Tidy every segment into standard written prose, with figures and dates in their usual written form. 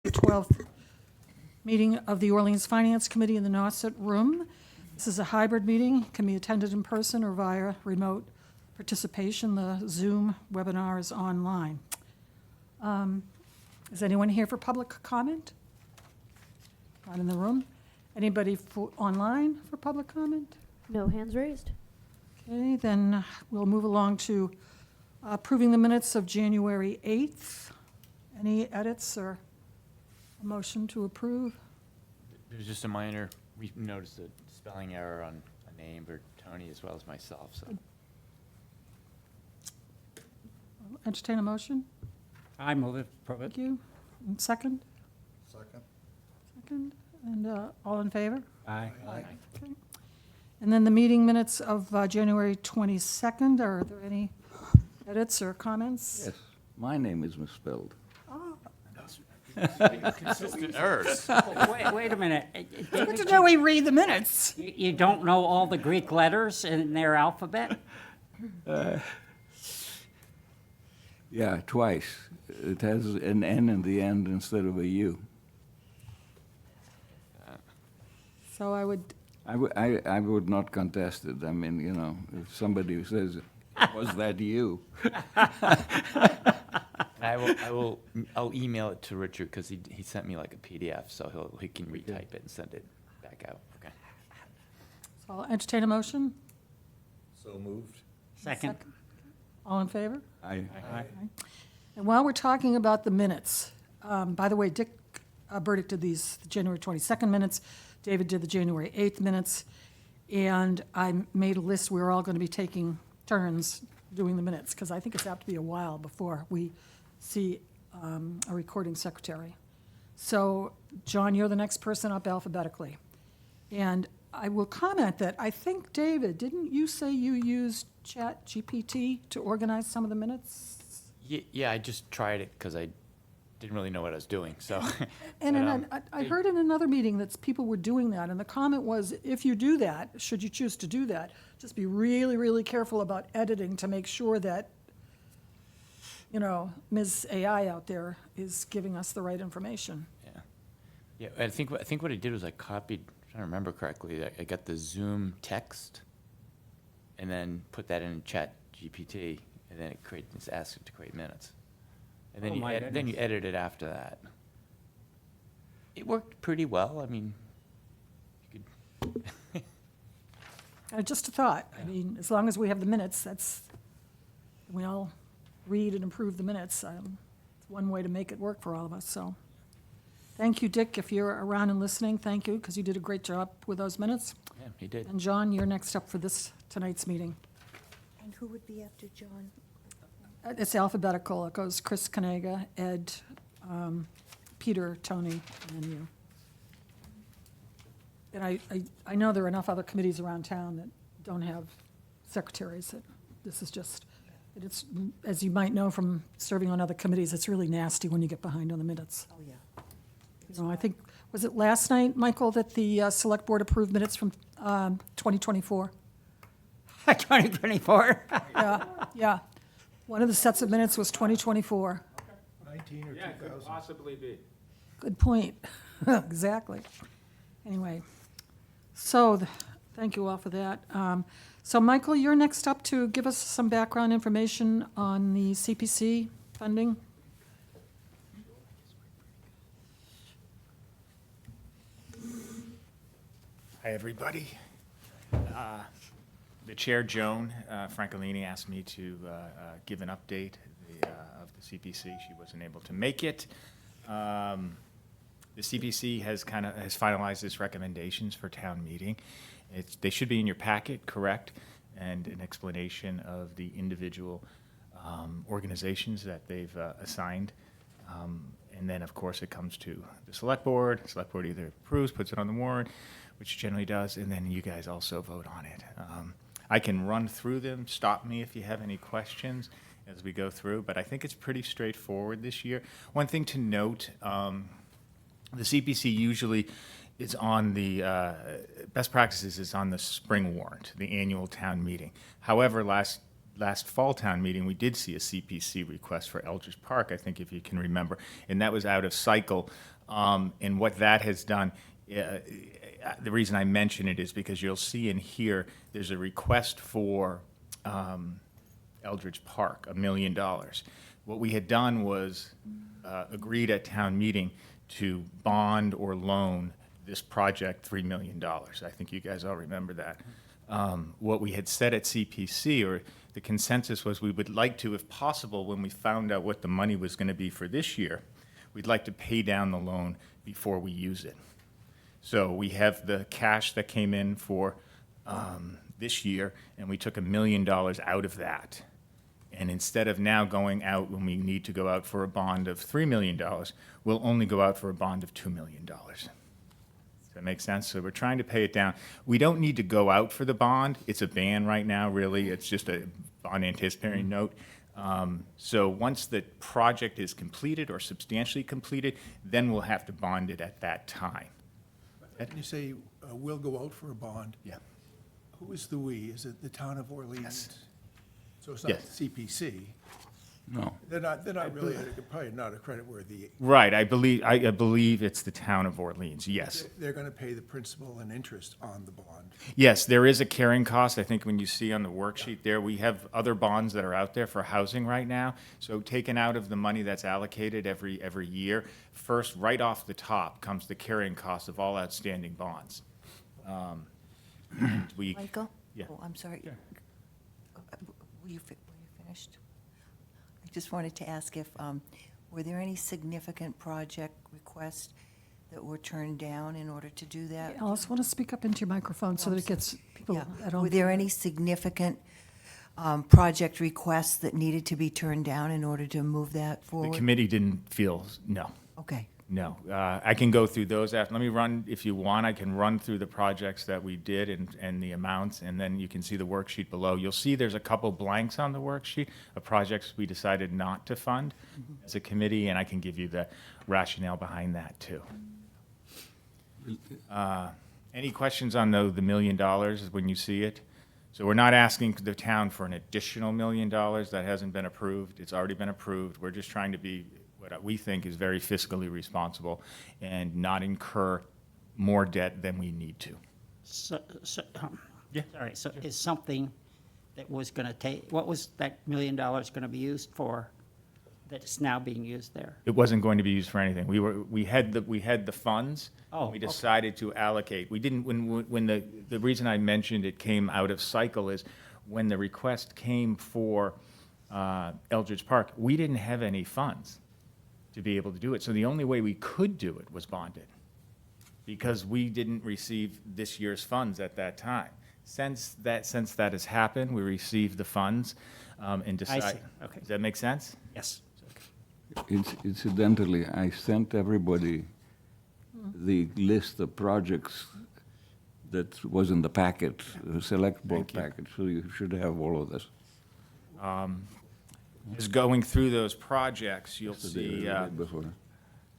the 12th meeting of the Orleans Finance Committee in the Nauset Room. This is a hybrid meeting, can be attended in person or via remote participation. The Zoom webinar is online. Is anyone here for public comment? Not in the room. Anybody online for public comment? No hands raised. Okay, then we'll move along to approving the minutes of January 8th. Any edits or a motion to approve? There's just a minor, we noticed a spelling error on a name for Tony as well as myself, so. Entertain a motion? I move it. Thank you. And second? Second. Second. And all in favor? Aye. Okay. And then the meeting minutes of January 22nd, are there any edits or comments? Yes, my name is misspelled. Consistent errors. Wait a minute. Good to know we read the minutes. You don't know all the Greek letters in their alphabet? Yeah, twice. It has an N in the end instead of a U. So I would, I would not contest it. I mean, you know, if somebody says, was that you? I'll email it to Richard, because he sent me like a PDF, so he can retype it and send it back out, okay? so I'll entertain a motion. So moved. Second. All in favor? I, And while we're talking about the minutes, by the way, Dick Burdick did these the January 22nd minutes, David did the January 8th minutes, and I made a list. We're all going to be taking turns doing the minutes, because I think it's apt to be a while before we see a recording secretary. So, John, you're the next person up alphabetically. And I will comment that I think, David, didn't you say you used ChatGPT to organize some of the minutes? Yeah, I just tried it because I didn't really know what I was doing, so. And But, I heard in another meeting that people were doing that, and the comment was, if you do that, should you choose to do that, just be really, really careful about editing to make sure that, you know, Ms. AI out there is giving us the right information. Yeah, I think what I did was I copied, if I remember correctly, I got the Zoom text and then put that in Chat GPT, and then it asks it to create minutes. And then Oh, my then you goodness. edit it after that. It worked pretty well. I mean, you could. Just a thought, I mean, as long as we have the minutes, we all read and approve the minutes. It's one way to make it work for all of us, so. Thank you, Dick, if you're around and listening, thank you, because you did a great job with those minutes. Yeah, he did. And John, you're next up for tonight's meeting. And who would be after John? It's alphabetical. It goes Chris Kanega, Ed, Peter, Tony, and then you. And I know there are enough other committees around town that don't have secretaries. That this is just, it's, as you might know from serving on other committees, it's really nasty when you get behind on the minutes. Oh, yeah. You know, I think, was it last night, Michael, that the select board approved minutes from 2024? 2024? Yeah, yeah. One of the sets of minutes was 2024. 19 or Yeah, it could possibly be. Good point. Exactly. Anyway, so thank you all for that. So Michael, you're next up to give us some background information on the CPC funding. Hi, everybody. The chair, Joan Francolini, asked me to give an update of the CPC. She wasn't able to make it. The CPC has finalized its recommendations for town meeting. They should be in your packet, correct? And an explanation of the individual organizations that they've assigned. And then, of course, it comes to the select board. The select board either approves, puts it on the warrant, which it generally does, and then you guys also vote on it. I can run through them. Stop me if you have any questions as we go through, but I think it's pretty straightforward this year. One thing to note, the CPC usually is on the, best practices is on the spring warrant, the annual town meeting. However, last last fall town meeting, we did see a CPC request for Eldridge Park, I think if you can remember, and that was out of cycle. And what that has done, the reason I mention it is because you'll see in here, there's a request for Eldridge Park, $1 million. What we had done was agreed at town meeting to bond or loan this project $3 million. I think you guys all remember that. What we had said at CPC, or the consensus was we would like to, if possible, when we found out what the money was going to be for this year, we'd like to pay down the loan before we use it. So we have the cash that came in for this year, and we took $1 million out of that. And instead of now going out when we need to go out for a bond of $3 million, we'll only go out for a bond of $2 million. Does that make sense? So we're trying to pay it down. We don't need to go out for the bond. It's a ban right now, really. It's just a bond anticipating note. So once the project is completed or substantially completed, then we'll have to bond it at that time. When you say we'll go out for a bond, Yeah. who is the "we"? Is it the town of Orleans? Yes. So it's not Yes. CPC. No. They're not really, probably not a creditworthy. Right. I believe it's the town of Orleans. Yes. They're going to pay the principal and interest on the bond. Yes, there is a carrying cost. I think when you see on the worksheet there, we have other bonds that are out there for housing right now. So taken out of the money that's allocated every year, first, right off the top, comes the carrying cost of all outstanding bonds. We, Michael? Yeah. Oh, I'm sorry. Were you finished? I just wanted to ask if, were there any significant project requests that were turned down in order to do that? Alice, want to speak up into your microphone so that it gets people Yeah. at home? Were there any significant project requests that needed to be turned down in order to move that the forward? committee didn't feel, no. Okay. No, I can go through those after. Let me run, if you want, I can run through the projects that we did and the amounts, and then you can see the worksheet below. You'll see there's a couple blanks on the worksheet of projects we decided not to fund as a committee, and I can give you the rationale behind that, too. Any questions on the $1 million when you see it? So we're not asking the town for an additional $1 million. That hasn't been approved. It's already been approved. We're just trying to be what we think is very fiscally responsible and not incur more debt than we need to. Yeah. Sorry, so is something that was going to take, what was that $1 million going to be used for that is now being used there? It wasn't going to be used for anything. We had the funds. Oh, We okay. decided to allocate. We didn't, when the reason I mentioned it came out of cycle is when the request came for Eldridge Park, we didn't have any funds to be able to do it. So the only way we could do it was bonded, because we didn't receive this year's funds at that time. Since that has happened, we received the funds and decided. Okay. Does that make sense? Yes. Incidentally, I sent everybody the list of projects that was in the packet, the select board Thank you. packet, so you should have all of this. Just going through those projects, you'll Yesterday see or the day before.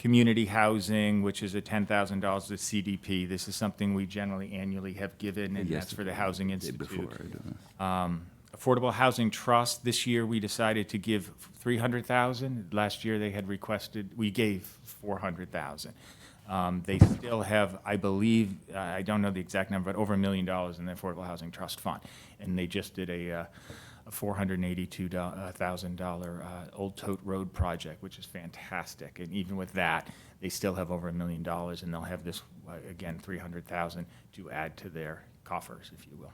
community housing, which is a $10,000 to CDP. This is something we generally annually have given, and that's for the Housing Day before, Institute. I don't know. Affordable Housing Trust, this year we decided to give $300,000. Last year they had requested, we gave $400,000. They still have, I believe, I don't know the exact number, but over $1 million in the Affordable Housing Trust Fund. And they just did a $482,000 Old Tote Road project, which is fantastic. And even with that, they still have over $1 million, and they'll have this, again, $300,000 to add to their coffers, if you will.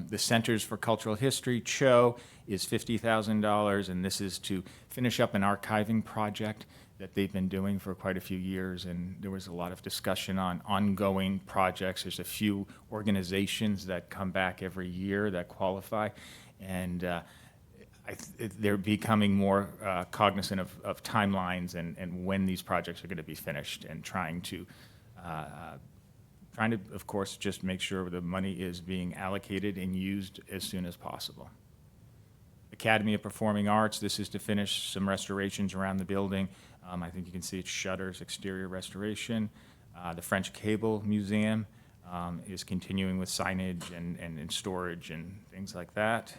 The Centers for Cultural History, CHO, is $50,000, and this is to finish up an archiving project that they've been doing for quite a few years, and there was a lot of discussion on ongoing projects. There's a few organizations that come back every year that qualify, and they're becoming more cognizant of timelines and when these projects are going to be finished, and trying to, of course, just make sure the money is being allocated and used as soon as possible. Academy of Performing Arts, this is to finish some restorations around the building. I think you can see it's shutters, exterior restoration. The French Cable Museum, is continuing with signage and storage and things like that.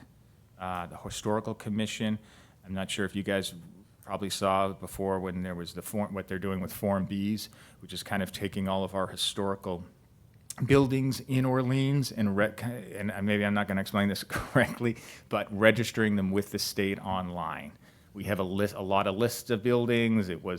The Historical Commission, I'm not sure if you guys probably saw before when there was what they're doing with Form Bs, which is kind of taking all of our historical buildings in Orleans and maybe I'm not going to explain this correctly, but registering them with the state online. We have a lot of lists of buildings. They were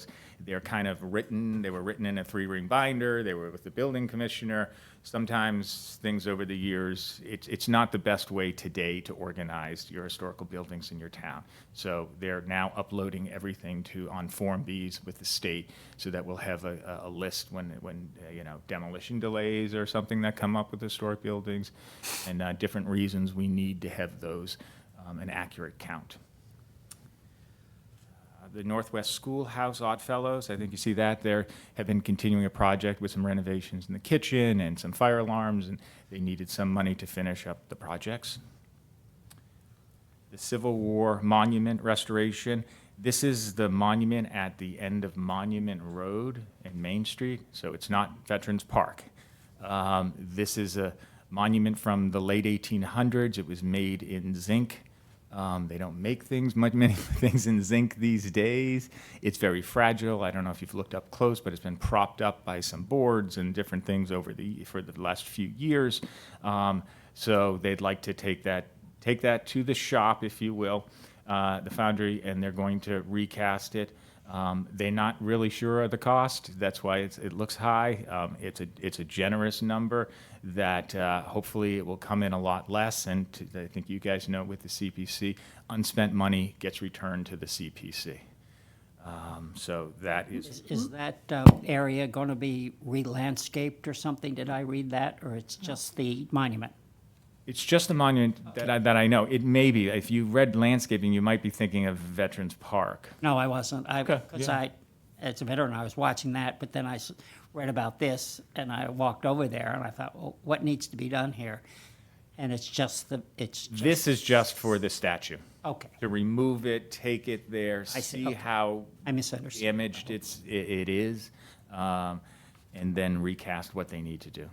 written in a 3-ring binder. They were with the building commissioner. Sometimes things over the years, it's not the best way today to organize your historical buildings in your town. So they're now uploading everything on Form Bs with the state, so that we'll have a list when demolition delays or something that come up with historic buildings, and different reasons we need to have those, an accurate count. The Northwest Schoolhouse Oddfellows, I think you see that there, have been continuing a project with some renovations in the kitchen and some fire alarms, and they needed some money to finish up the projects. The Civil War Monument Restoration. This is the monument at the end of Monument Road and Main Street, so it's not Veterans Park. This is a monument from the late 1800s. It was made in zinc. They don't make many things in zinc these days. It's very fragile. I don't know if you've looked up close, but it's been propped up by some boards and different things for the last few years. So they'd like to take that to the shop, if you will, the foundry, and they're going to recast it. They're not really sure of the cost. That's why it looks high. It's a generous number that hopefully it will come in a lot less. And I think you guys know with the CPC, unspent money gets returned to the CPC. So that is. Is that area going to be re-landscaped or something? Did I read that, or it's just the monument? It's just the monument that I know. It may be. If you read landscaping, you might be thinking of Veterans Park. No, I wasn't. Okay, Because yeah. as a veteran, I was watching that, but then I read about this, and I walked over there, and I thought, well, what needs to be done here? And it's just. This is just for the statue. Okay, To remove it, take it there, I see, see okay. how I misunderstood. damaged it is, and then recast what they need to do.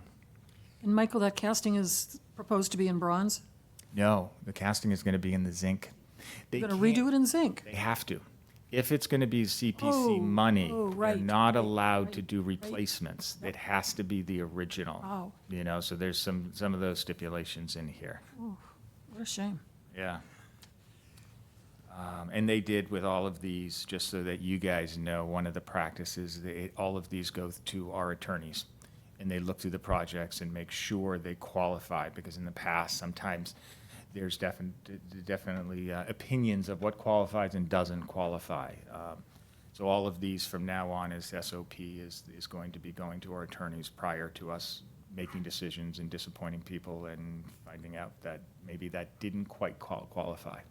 And Michael, that casting is proposed to be in bronze? No, the casting is going to be in the zinc. You're going to redo it in zinc? They have to. If it's going to be CPC Oh, money, oh, they're right, not right, allowed right, to do replacements. It has to be the original. Wow. So there's some of those stipulations in here. What a shame. Yeah. And they did with all of these, just so that you guys know, one of the practices, all of these go to our attorneys. And they look through the projects and make sure they qualify, because in the past, sometimes there's definitely opinions of what qualifies and doesn't qualify. So all of these from now on is SOP is going to be going to our attorneys prior to us making decisions and disappointing people and finding out that maybe that didn't quite qualify.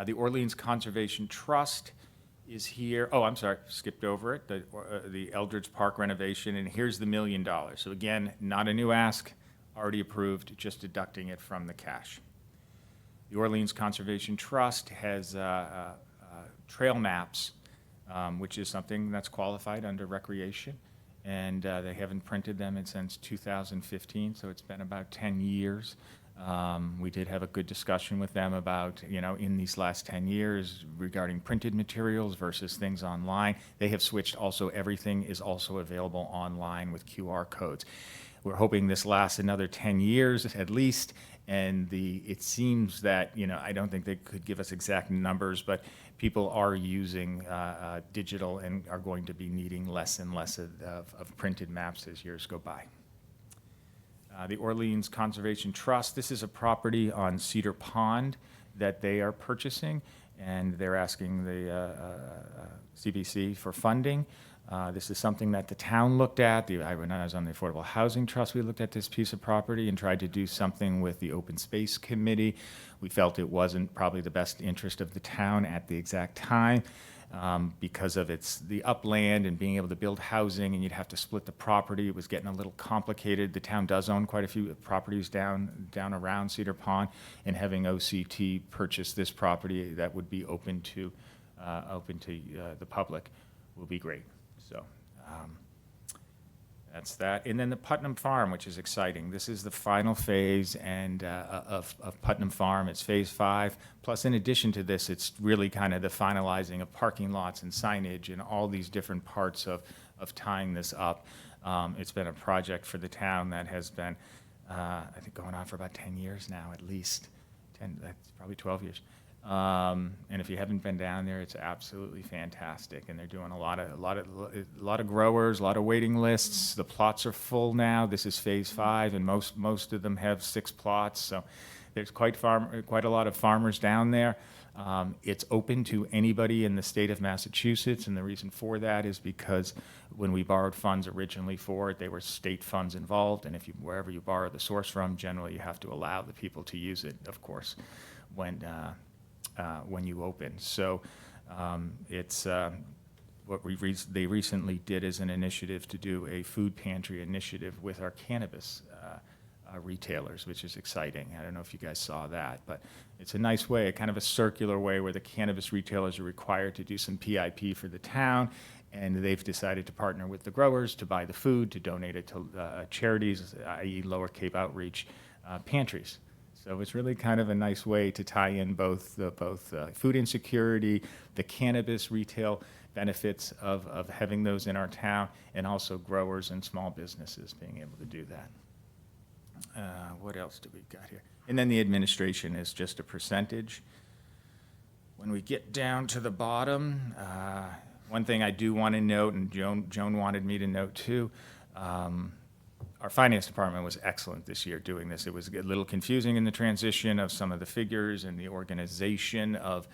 The Orleans Conservation Trust is here. Oh, I'm sorry, skipped over it. The Eldridge Park renovation, and here's the $1 million. So again, not a new ask, already approved, just deducting it from the cash. The Orleans Conservation Trust has trail maps, which is something that's qualified under recreation, and they haven't printed them since 2015, so it's been about 10 years. We did have a good discussion with them about, in these last 10 years regarding printed materials versus things online. They have switched also, everything is also available online with QR codes. We're hoping this lasts another 10 years at least, and it seems that, I don't think they could give us exact numbers, but people are using digital and are going to be needing less and less of printed maps as years go by. The Orleans Conservation Trust, this is a property on Cedar Pond that they are purchasing, and they're asking the CBC for funding. This is something that the town looked at. When I was on the Affordable Housing Trust, we looked at this piece of property and tried to do something with the Open Space Committee. We felt it wasn't probably the best interest of the town at the exact time. Because of the upland and being able to build housing, and you'd have to split the property. It was getting a little complicated. The town does own quite a few properties down around Cedar Pond, and having OCT purchase this property that would be open to the public will be great. So That's that. And then the Putnam Farm, which is exciting. This is the final phase of Putnam Farm. It's phase 5. Plus, in addition to this, it's really kind of the finalizing of parking lots and signage and all these different parts of tying this up. It's been a project for the town that has been, I think, going on for about 10 years now, at least. 10, that's probably 12 years. And if you haven't been down there, it's absolutely fantastic. And they're doing a lot of growers, a lot of waiting lists. The plots are full now. This is phase 5, and most of them have 6 plots. So there's quite a lot of farmers down there. It's open to anybody in the state of Massachusetts, and the reason for that is because when we borrowed funds originally for it, there were state funds involved, and wherever you borrow the source from, generally you have to allow the people to use it, of course, when you open. So it's what they recently did as an initiative to do a food pantry initiative with our cannabis retailers, which is exciting. I don't know if you guys saw that, but it's a nice way, kind of a circular way where the cannabis retailers are required to do some PIP for the town, and they've decided to partner with the growers to buy the food, to donate it to charities, i.e. Lower Cape Outreach pantries. So it's really kind of a nice way to tie in both food insecurity, the cannabis retail benefits of having those in our town, and also growers and small businesses being able to do that. What else do we got here? And then the administration is just a percentage. When we get down to the bottom, one thing I do want to note, and Joan wanted me to note too, our finance department was excellent this year doing this. It was a little confusing in the transition of some of the figures and the organization of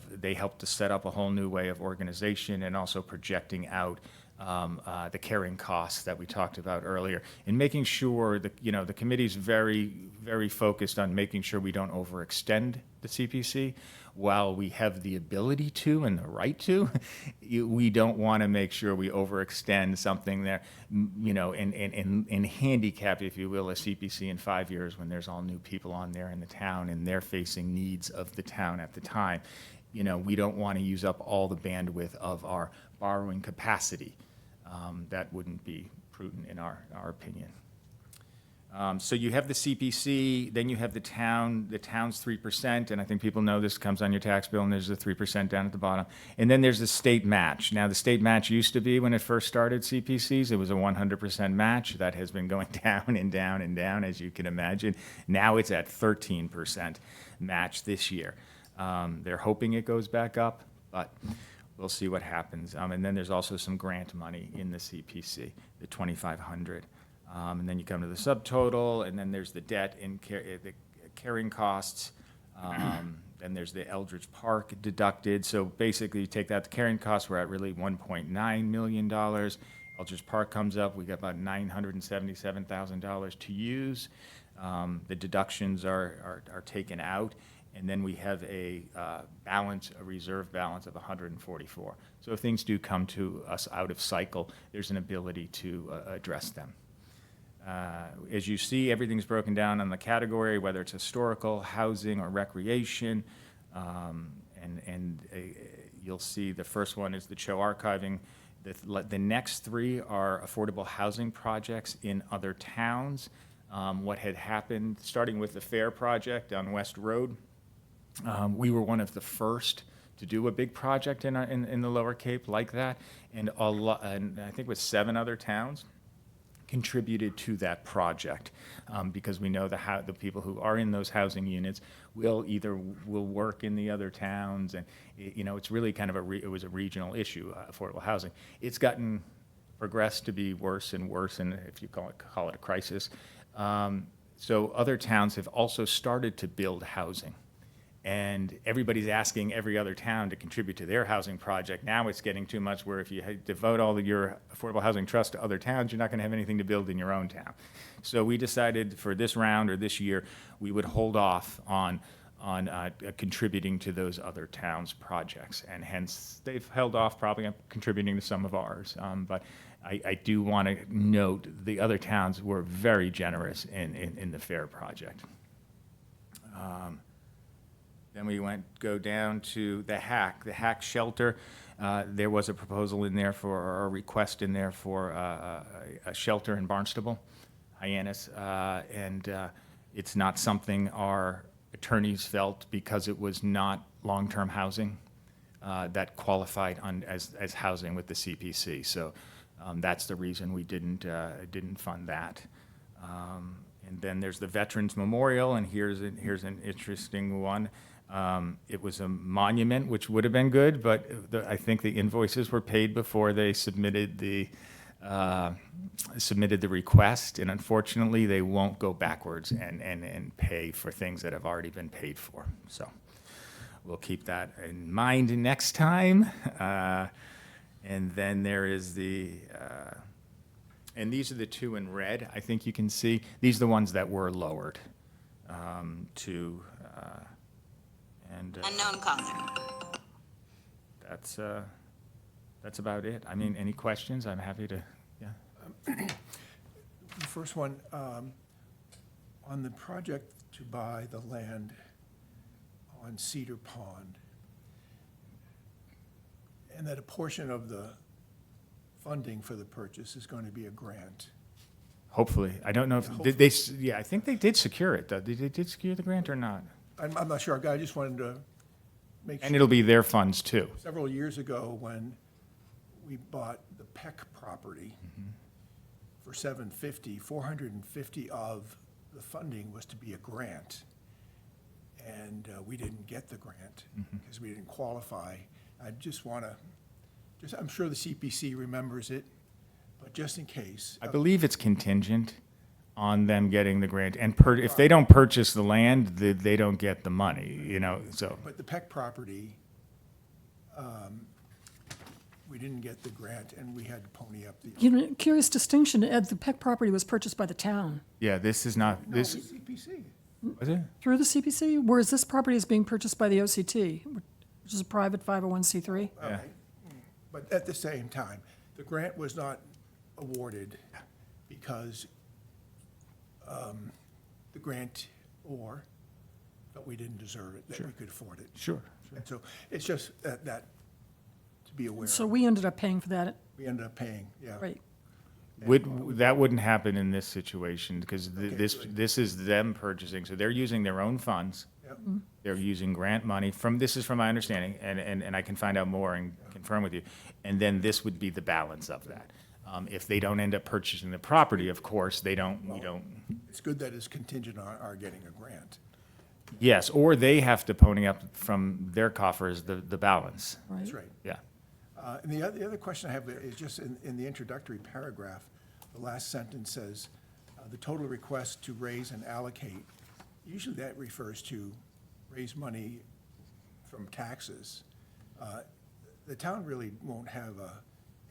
they helped to set up a whole new way of organization and also projecting out the carrying costs that we talked about earlier, and making sure that, the committee's very, very focused on making sure we don't overextend the CPC. While we have the ability to and the right to, we don't want to make sure we overextend something there, and handicap, if you will, a CPC in 5 years when there's all new people on there in the town and they're facing needs of the town at the time. We don't want to use up all the bandwidth of our borrowing capacity. That wouldn't be prudent in our opinion. So you have the CPC, then you have the town's 3%, and I think people know this comes on your tax bill, and there's the 3% down at the bottom. And then there's the state match. Now, the state match used to be, when it first started CPCs, it was a 100% match. That has been going down and down and down, as you can imagine. Now it's at 13% match this year. They're hoping it goes back up, but we'll see what happens. And then there's also some grant money in the CPC, the $2,500. And then you come to the subtotal, and then there's the debt and the carrying costs. Then there's the Eldridge Park deducted. So basically, you take that, the carrying costs, we're at really $1.9 million. Eldridge Park comes up, we got about $977,000 to use. The deductions are taken out. And then we have a reserve balance of 144. So if things do come to us out of cycle, there's an ability to address them. As you see, everything's broken down on the category, whether it's historical, housing, or recreation. You'll see the first one is the Cho archiving. The next 3 are affordable housing projects in other towns. What had happened, starting with the Fair project on West Road, we were one of the first to do a big project in the Lower Cape like that, and I think with 7 other towns contributed to that project, because we know the people who are in those housing units will work in the other towns, and it's really kind of it was a regional issue, affordable housing. It's progressed to be worse and worse, and if you call it a crisis. So other towns have also started to build housing. And everybody's asking every other town to contribute to their housing project. Now it's getting too much where if you devote all of your affordable housing trust to other towns, you're not going to have anything to build in your own town. So we decided for this round or this year, we would hold off on contributing to those other towns' projects. And hence, they've held off probably on contributing to some of ours. But I do want to note the other towns were very generous in the Fair project. Then we go down to the HAC shelter. There was a proposal in there for, or a request in there for a shelter in Barnstable, Hyannis, and it's not something our attorneys felt, because it was not long-term housing that qualified as housing with the CPC. So that's the reason we didn't fund that. And then there's the Veterans Memorial, and here's an interesting one. It was a monument, which would have been good, but I think the invoices were paid before they submitted the request, and unfortunately, they won't go backwards and pay for things that have already been paid for. So we'll keep that in mind next time. And then there is and these are the two in red, I think you can see. These are the ones that were lowered to, Unknown caller. that's about it. I mean, any questions? I'm happy to, yeah. The first one, on the project to buy the land on Cedar Pond, and that a portion of the funding for the purchase is going to be a grant. Hopefully. I don't know if, did they, yeah, I think they did secure it, though. They did secure the grant or not? I'm not sure, I just wanted to make And sure. it'll be their funds, too. Several years ago, when we bought the Peck property for $750, $450 of the funding was to be a grant. And we didn't get the grant because we didn't qualify. I just want to, I'm sure the CPC remembers it, but just in case. I believe it's contingent on them getting the grant. And if they don't purchase the land, they don't get the money, you know, so. But the Peck property, we didn't get the grant, and we had to pony up the. You know, curious distinction, Ed, the Peck property was purchased by the town Yeah, this is not, No, this, CPC. was it? through the CPC, whereas this property is being purchased by the OCT, which is a private 501c3. All right. But at the same time, the grant was not awarded because the grantor felt we didn't deserve it, that we could afford it. Sure. And so it's just that to be aware So of. we ended up paying for that, We ended up paying, yeah. right? That wouldn't happen in this situation, because Okay, this, good. this is them purchasing, so they're using their own funds. Yep. They're using grant money this is from my understanding, and I can find out more and confirm with you. And then this would be the balance of that. If they don't end up purchasing the property, of course, we don't, It's good that it's contingent on our getting a grant. yes, or they have to pony up from their coffers the balance, That's right. yeah. And the other question I have is just in the introductory paragraph, the last sentence says, the total request to raise and allocate. Usually that refers to raise money from taxes. The town really won't have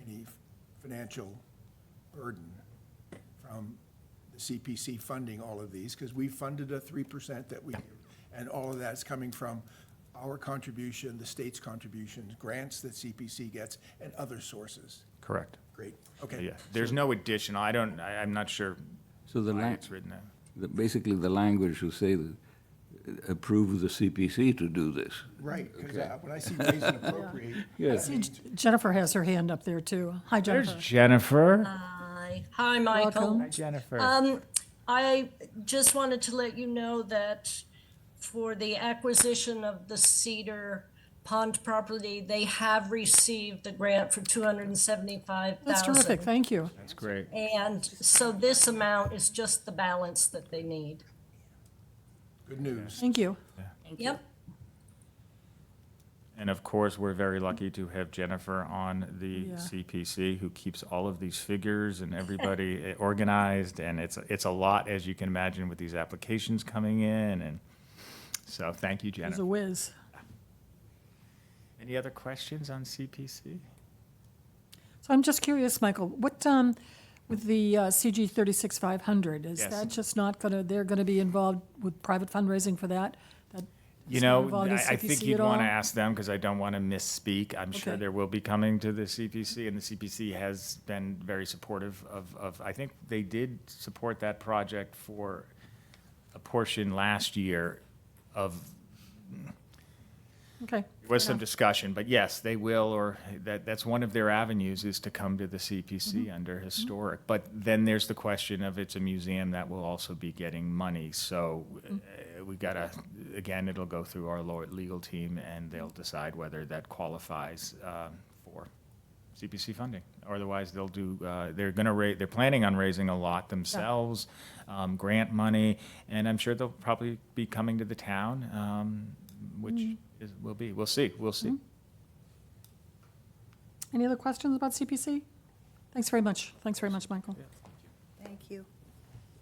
any financial burden from the CPC funding all of these, because we funded a 3% that we, and all of that's coming from our contribution, the state's contributions, grants that CPC gets, and other sources. Correct. Great, okay. Yeah, there's no additional, I'm not sure So the why it's written out. basically the language should say that approve the CPC to do this. Right, because when I see raise and appropriate. Yes. that means- Jennifer has her hand up there, too. Hi, There's Jennifer. Jennifer. Hi, Michael. Welcome. Hi, Jennifer. I just wanted to let you know that for the acquisition of the Cedar Pond property, they have received the grant for $275,000. That's terrific, thank you. That's great. And so this amount is just the balance that they need. Good news. Thank you. Yep. And of course, we're very lucky to have Jennifer on the Yeah. CPC, who keeps all of these figures and everybody organized, and it's a lot, as you can imagine, with these applications coming in, and so thank you, It's a Jennifer. whiz. Any other questions on CPC? So I'm just curious, Michael, what, with the CG 36500, is Yes. that just not gonna, they're gonna be involved with private fundraising for that? That You is not know, involved in I think CPC you'd at want to all? ask them, because I don't want to misspeak. I'm sure Okay. there will be coming to the CPC, and the CPC has been very supportive of, I think they did support that project for a portion last year of, Okay. There was fair some enough. discussion, but yes, they will, or that's one of their avenues is to come to the CPC under historic. But then there's the question of it's a museum that will also be getting money. So we gotta, again, it'll go through our legal team and they'll decide whether that qualifies for CPC funding. Otherwise, they'll do, they're planning on raising a lot themselves, grant money, and I'm sure they'll probably be coming to the town, which will be, we'll see. Any other questions about CPC? Thanks very much. Thanks very much, Michael. Thank you.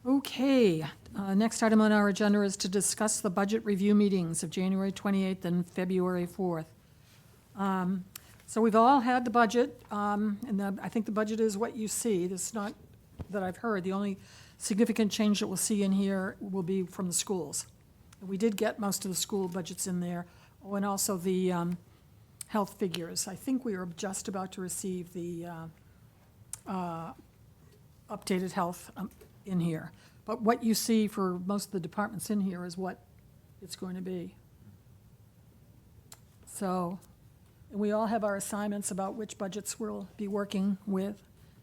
Okay, next item on our agenda is to discuss the budget review meetings of January 28th and February 4th. So we've all had the budget, and I think the budget is what you see. This is not that I've heard. The only significant change that we'll see in here will be from the schools. We did get most of the school budgets in there. Oh, and also the health figures. I think we are just about to receive the updated health in here. But what you see for most of the departments in here is what it's going to be. So, and we all have our assignments about which budgets we'll be working with.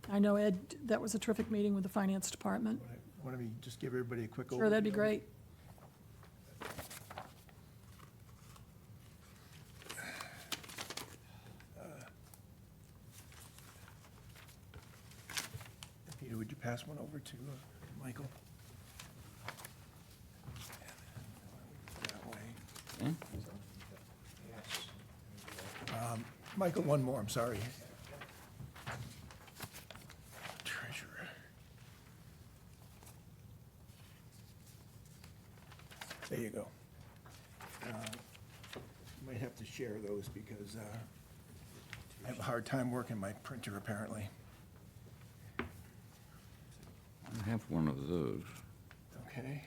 I know, Ed, that was a terrific meeting with the finance department. Want me to just give everybody a quick overview? Sure, that'd be great. Peter, would you pass one over to Michael? That way. Michael, one more, I'm sorry. Treasurer. There you go. Might have to share those because I have a hard time working my printer, apparently. I have one of those. Okay.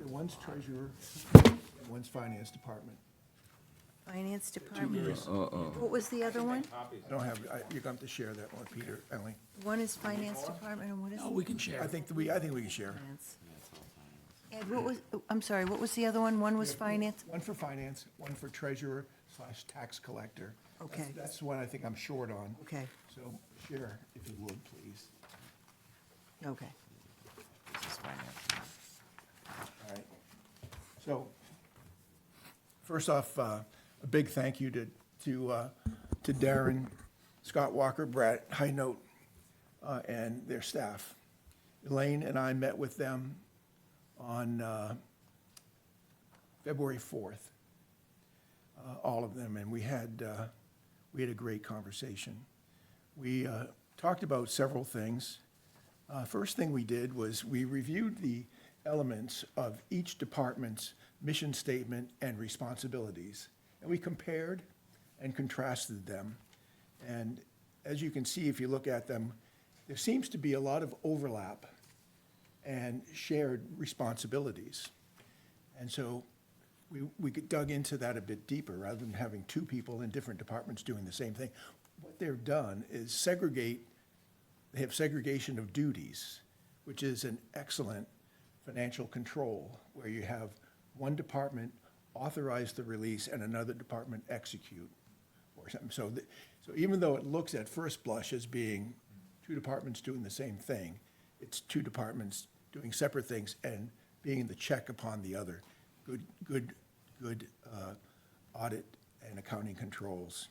One's treasurer, and one's finance department. Finance Department. Uh-oh. What was the other one? I don't have, you're going to have to share that one, Peter, Emily. One is Finance Department and what is? We can share. I think we can share. Finance. Ed, what was, I'm sorry, what was the other one? One was Finance? One for finance, one for treasurer / tax collector. Okay. That's the one I think I'm short on. Okay, So share, if you would, please. okay. All right. So, first off, a big thank you to Darren, Scott Walker, Brad High Note, and their staff. Elaine and I met with them on February 4th, all of them, and we had a great conversation. We talked about several things. First thing we did was we reviewed the elements of each department's mission statement and responsibilities, and we compared and contrasted them. And as you can see, if you look at them, there seems to be a lot of overlap and shared responsibilities. And so we dug into that a bit deeper, rather than having two people in different departments doing the same thing. What they've done is they have segregation of duties, which is an excellent financial control, where you have one department authorize the release and another department execute or something. So even though it looks at first blush as being two departments doing the same thing, it's two departments doing separate things and being the check upon the other. Good audit and accounting controls.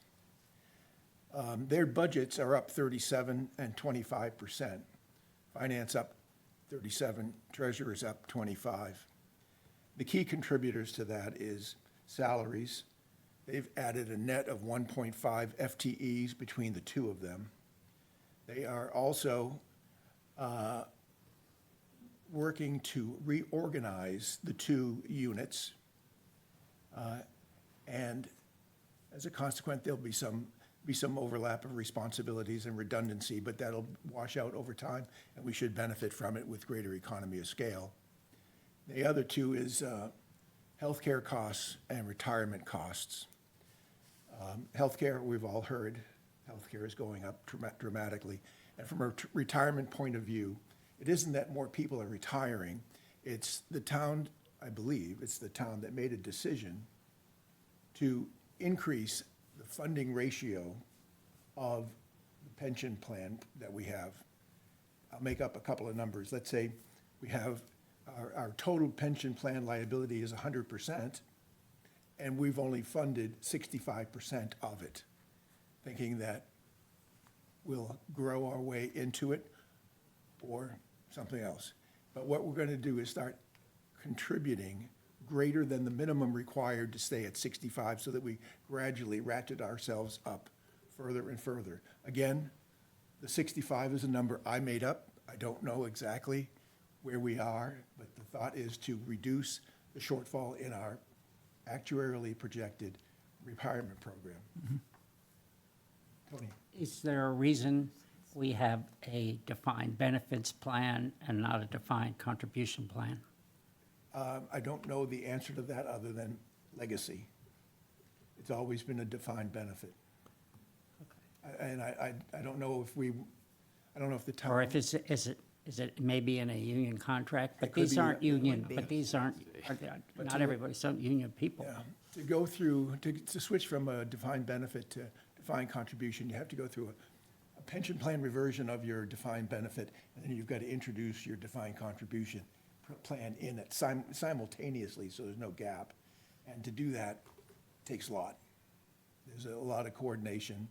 Their budgets are up 37 and 25%. Finance up 37, treasurer's up 25. The key contributors to that is salaries. They've added a net of 1.5 FTEs between the two of them. They are also working to reorganize the two units. And as a consequence, there'll be some overlap of responsibilities and redundancy, but that'll wash out over time, and we should benefit from it with greater economy of scale. The other two is healthcare costs and retirement costs. Healthcare, we've all heard, healthcare is going up dramatically. And from a retirement point of view, it isn't that more people are retiring. It's the town, I believe, it's the town that made a decision to increase the funding ratio of the pension plan that we have. I'll make up a couple of numbers. Let's say we have, our total pension plan liability is 100%, and we've only funded 65% of it, thinking that we'll grow our way into it or something else. But what we're going to do is start contributing greater than the minimum required to stay at 65 so that we gradually ratchet ourselves up further and further. Again, the 65 is a number I made up. I don't know exactly where we are, but the thought is to reduce the shortfall in our actuarially projected retirement program. Tony? Is there a reason we have a defined benefits plan and not a defined contribution plan? I don't know the answer to that other than legacy. It's always been a defined benefit. And I don't know if I don't know if the town. Or if is it maybe in a union contract? But could these be- aren't it would union, be. but these aren't, not everybody's some union people. Yeah, to go through, to switch from a defined benefit to defined contribution, you have to go through a pension plan reversion of your defined benefit, and then you've got to introduce your defined contribution plan in it simultaneously, so there's no gap. And to do that takes a lot. There's a lot of coordination,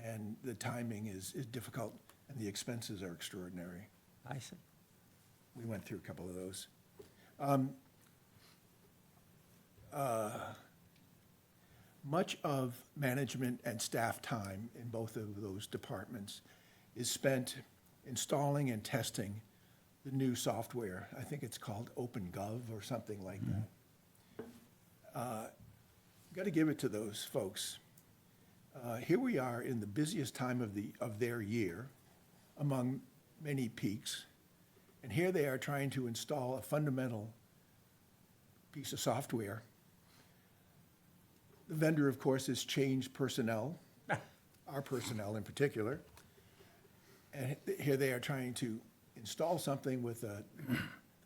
and the timing is difficult, and the expenses are extraordinary. I see. We went through a couple of those. Much of management and staff time in both of those departments is spent installing and testing the new software. I think it's called OpenGov or something like that. Got to give it to those folks. Here we are in the busiest time of their year, among many peaks, and here they are trying to install a fundamental piece of software. The vendor, of course, has changed personnel, our personnel in particular, and here they are trying to install something with the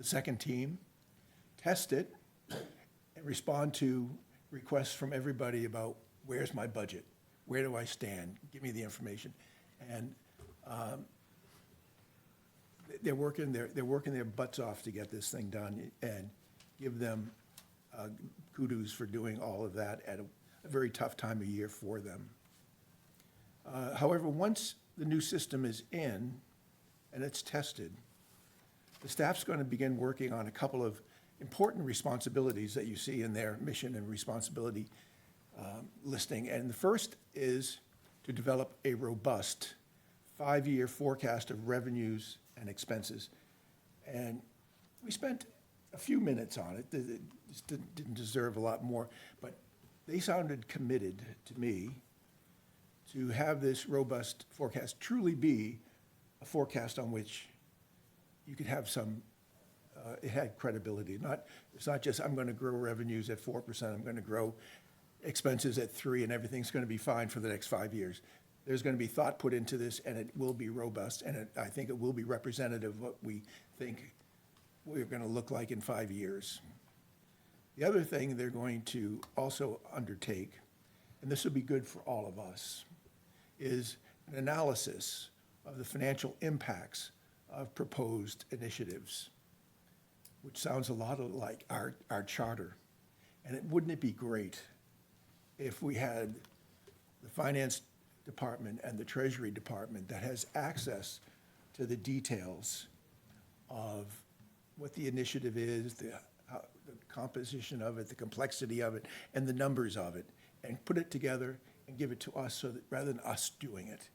second team, test it, and respond to requests from everybody about where's my budget, where do I stand, give me the information, and they're working their butts off to get this thing done, and give them kudos for doing all of that at a very tough time of year for them. However, once the new system is in and it's tested, the staff's going to begin working on a couple of important responsibilities that you see in their mission and responsibility listing. And the first is to develop a robust 5-year forecast of revenues and expenses. And we spent a few minutes on it. It just didn't deserve a lot more, but they sounded committed to me to have this robust forecast truly be a forecast on which you could have some, it had credibility. It's not just, I'm going to grow revenues at 4%, I'm going to grow expenses at 3%, and everything's going to be fine for the next 5 years. There's going to be thought put into this, and it will be robust, and I think it will be representative of what we think we're going to look like in 5 years. The other thing they're going to also undertake, and this will be good for all of us, is an analysis of the financial impacts of proposed initiatives, which sounds a lot like our charter. And wouldn't it be great if we had the finance department and the treasury department that has access to the details of what the initiative is, the composition of it, the complexity of it, and the numbers of it, and put it together and give it to us so that rather than us doing it.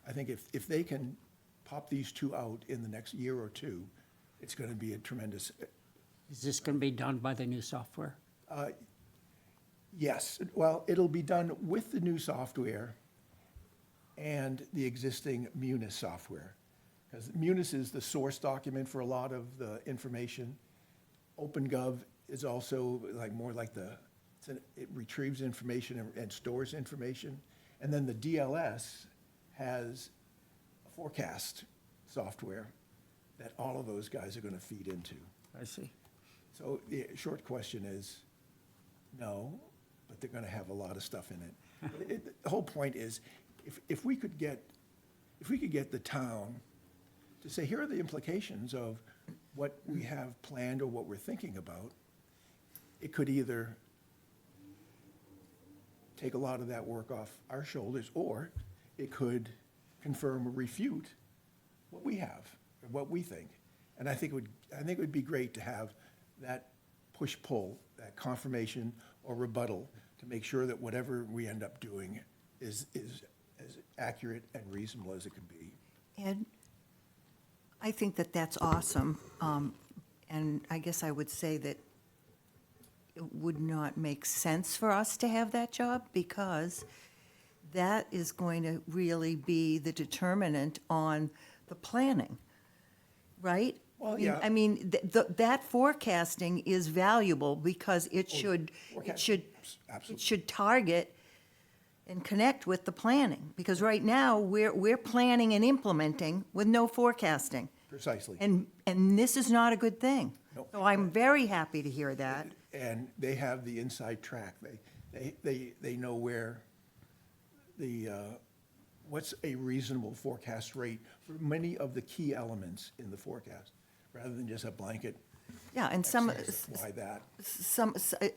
I think if they can pop these two out in the next year or two, it's going to be a tremendous. Is this going to be done by the new software? Yes, well, it'll be done with the new software and the existing Munis software. Because Munis is the source document for a lot of the information. OpenGov is also more like it retrieves information and stores information. And then the DLS has a forecast software that all of those guys are going to feed into. I see. So the short question is, no, but they're gonna have a lot of stuff in it. The whole point is, if we could get the town to say, here are the implications of what we have planned or what we're thinking about, it could either take a lot of that work off our shoulders, or it could confirm or refute what we have, or what we think. And I think it would be great to have that push-pull, that confirmation or rebuttal, to make sure that whatever we end up doing is as accurate and reasonable as it could be. Ed, I think that that's awesome. And I guess I would say that it would not make sense for us to have that job, because that is going to really be the determinant on the planning, right? Well, yeah. I mean, that forecasting is valuable because it should Absolutely. target and connect with the planning. Because right now, we're planning and implementing with no forecasting. Precisely. And this is not a good thing. No. So I'm very happy to hear that. And they have the inside track. They know where what's a reasonable forecast rate for many of the key elements in the forecast, rather than just a blanket. Yeah, and Why that?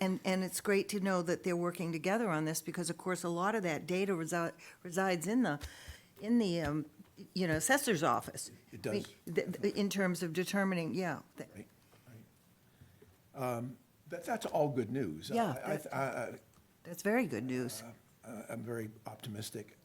and it's great to know that they're working together on this, because of course, a lot of that data resides in the assessor's office. It does. In terms of determining, yeah. Right, right. That's all good news. Yeah, I- That's very good news. I'm very optimistic.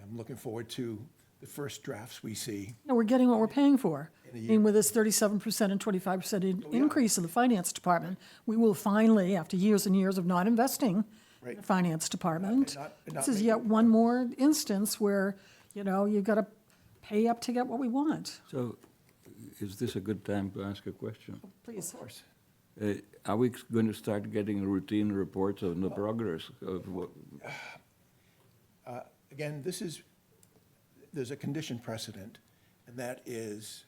I'm looking forward to the first drafts we see. No, we're getting what we're paying for. In a I year. mean, with this 37% and 25% increase in the finance department, we will finally, after years and years of not investing in Right. the finance department, And not this is making- yet one more instance where, you've got to pay up to get what we want. So, is this a good time to ask a question? Please. Of course. Are we going to start getting routine reports on the progress of what? Again, there's a condition precedent, and that is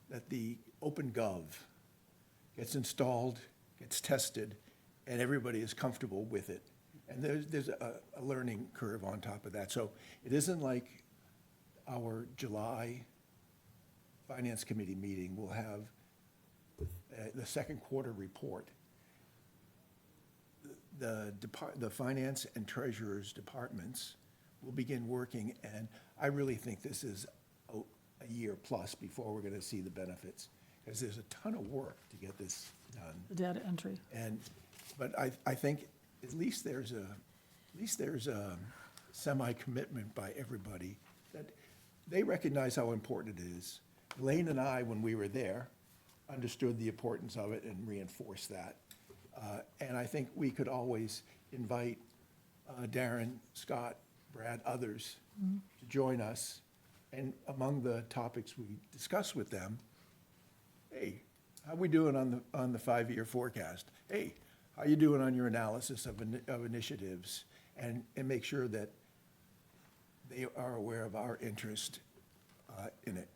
that the OpenGov gets installed, gets tested, and everybody is comfortable with it. And there's a learning curve on top of that. So it isn't like our July Finance Committee meeting will have the second quarter report. The finance and treasurer's departments will begin working, and I really think this is a year plus before we're gonna see the benefits, because there's a ton of work to get this done. The data entry. But I think at least there's a semi-commitment by everybody that they recognize how important it is. Elaine and I, when we were there, understood the importance of it and reinforced that. And I think we could always invite Darren, Scott, Brad, others to join us. And among the topics we discuss with them, hey, how we doing on the 5-year forecast? Hey, how you doing on your analysis of initiatives? And make sure that they are aware of our interest in it.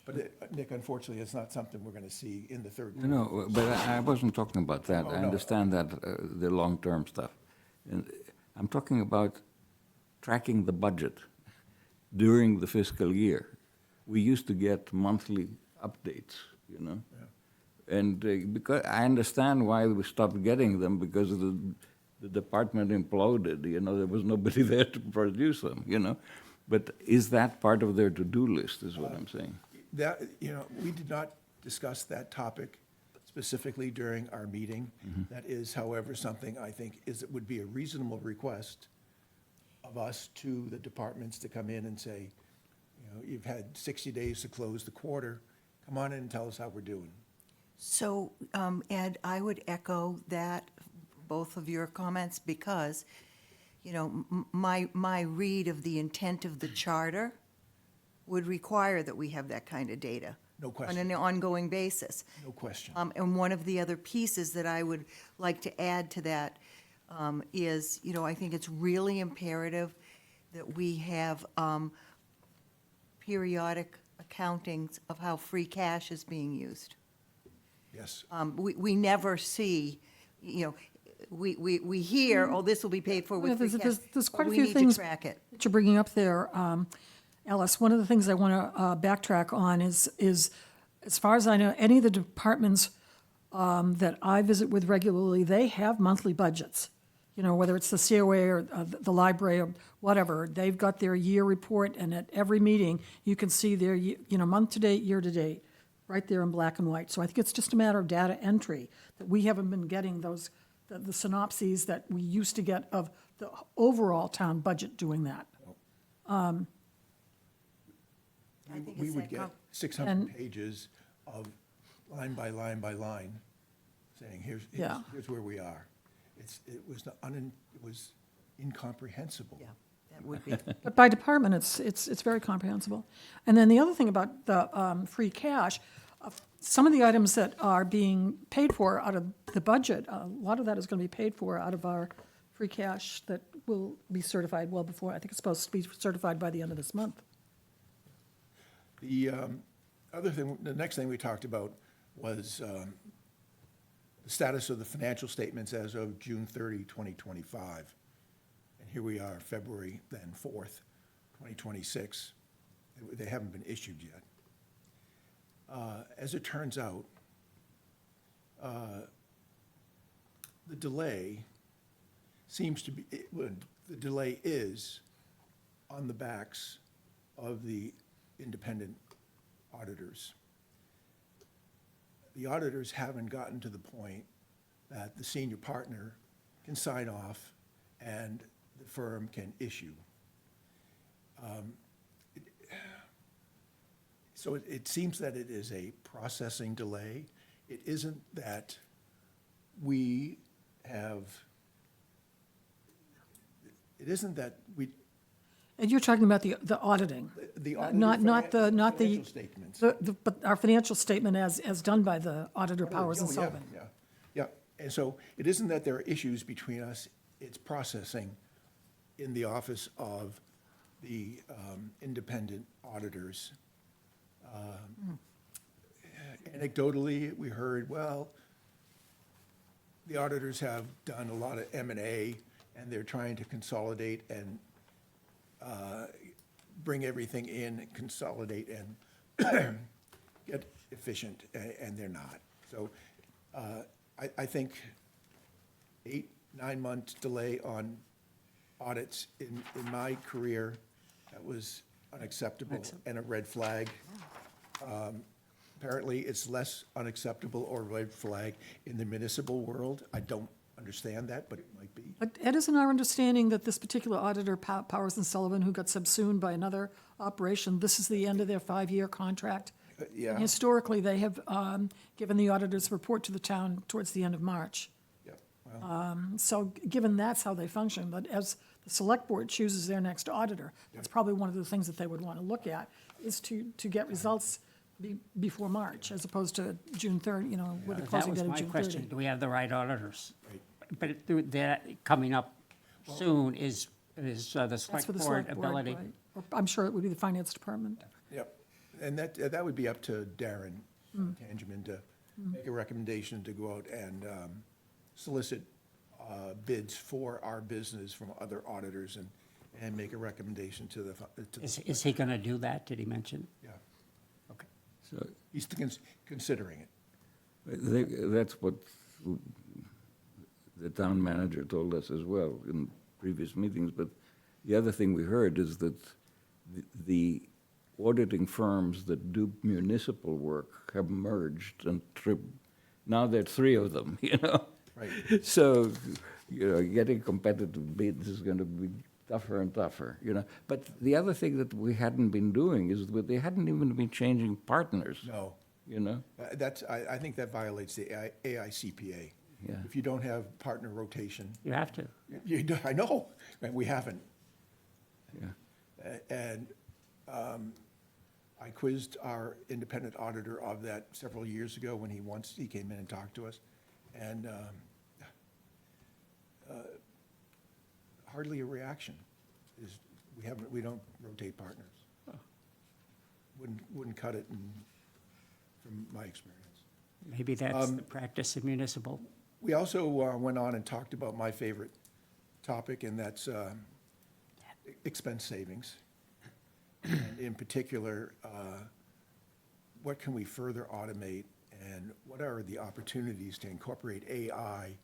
But Nick, unfortunately, it's not something we're gonna see in the third quarter. No, but I wasn't talking about that. Oh, I no. understand that, the long-term stuff. And I'm talking about tracking the budget during the fiscal year. We used to get monthly updates, And because I understand why we stopped getting them, because the department imploded, there was nobody there to produce them, But is that part of their to-do list, is what I'm saying? That, we did not discuss that topic specifically during our meeting. That is, however, something I think would be a reasonable request of us to the departments to come in and say, you've had 60 days to close the quarter, come on in and tell us how we're doing. So, Ed, I would echo that, both of your comments, because, my read of the intent of the charter would require that we have that kind of data. No question. On an ongoing basis. No question. And one of the other pieces that I would like to add to that is, I think it's really imperative that we have periodic accountings of how free cash is being used. Yes. We never see, we hear, oh, this will be paid for Yeah, with free there's- cash. there's but quite a we few need to things track it. that you're bringing up there, Alice. One of the things I want to backtrack on is, as far as I know, any of the departments that I visit with regularly, they have monthly budgets. You know, whether it's the COA or the library or whatever, they've got their year report, and at every meeting, you can see their, month to date, year to date, right there in black and white. So I think it's just a matter of data entry, that we haven't been getting those, the synopses that we used to get of the overall town budget doing that. I think We it's would that get com- 600 And- pages of line by line by line, saying, Yeah. here's where we are. It was incomprehensible. Yeah, that would be. But by department, it's very comprehensible. And then the other thing about the free cash, some of the items that are being paid for out of the budget, a lot of that is going to be paid for out of our free cash that will be certified well before, I think it's supposed to be certified by the end of this month. The the next thing we talked about was the status of the financial statements as of June 30, 2025. And here we are, February then 4th, 2026. They haven't been issued yet. As it turns out, the delay seems to be, the delay is on the backs of the independent auditors. The auditors haven't gotten to the point that the senior partner can sign off and the firm can issue. So it seems that it is a processing delay. It isn't that we have, it isn't that we, And you're talking about the auditing, the not the, financial statements. but our financial statement as done by the auditor Powers and Oh, yeah, Sullivan. Yeah, yeah. And so it isn't that there are issues between us, it's processing in the office of the independent auditors. Anecdotally, we heard, well, the auditors have done a lot of M&A, and they're trying to consolidate and bring everything in, consolidate and get efficient, and they're not. So I think 8-9 months delay on audits in my career, that was unacceptable and a red flag. Apparently, it's less unacceptable or red flag in the municipal world. I don't understand that, but it might be. But Ed, isn't our understanding that this particular auditor, Powers and Sullivan, who got subsumed by another operation, this is the end of their 5-year contract? Yeah. And historically, they have given the auditor's report to the town towards the end of March. Yeah, well, So given that's how they function, but as the select board chooses their next auditor, that's probably one of the things that they would want to look at, is to get results before March, as opposed to June 3rd, with the That closing was date of my June 30. question. Do we have the right auditors? Right. But that, coming up soon is the That's select for the board select board, ability. right? Or I'm sure it would be the finance department. yep. And that would be up to Darren Tangeman to make a recommendation to go out and solicit bids for our business from other auditors and make a recommendation to the. Is he gonna do that? Did he mention? Yeah, Okay. So he's considering it. that's what the town manager told us as well in previous meetings. But the other thing we heard is that the auditing firms that do municipal work have merged and now there are 3 of them, Right. So, getting competitive bids is going to be tougher and tougher, But the other thing that we hadn't been doing is that they hadn't even been changing partners, No. I think that violates the AICPA. Yeah. If you don't have partner rotation, You have to. I know, and we haven't. Yeah. And I quizzed our independent auditor of that several years ago when he came in and talked to us, and hardly a reaction. We don't rotate partners. Wouldn't cut it from my experience. Maybe that's the practice of municipal. We also went on and talked about my favorite topic, and that's expense savings. And in particular, what can we further automate, and what are the opportunities to incorporate AI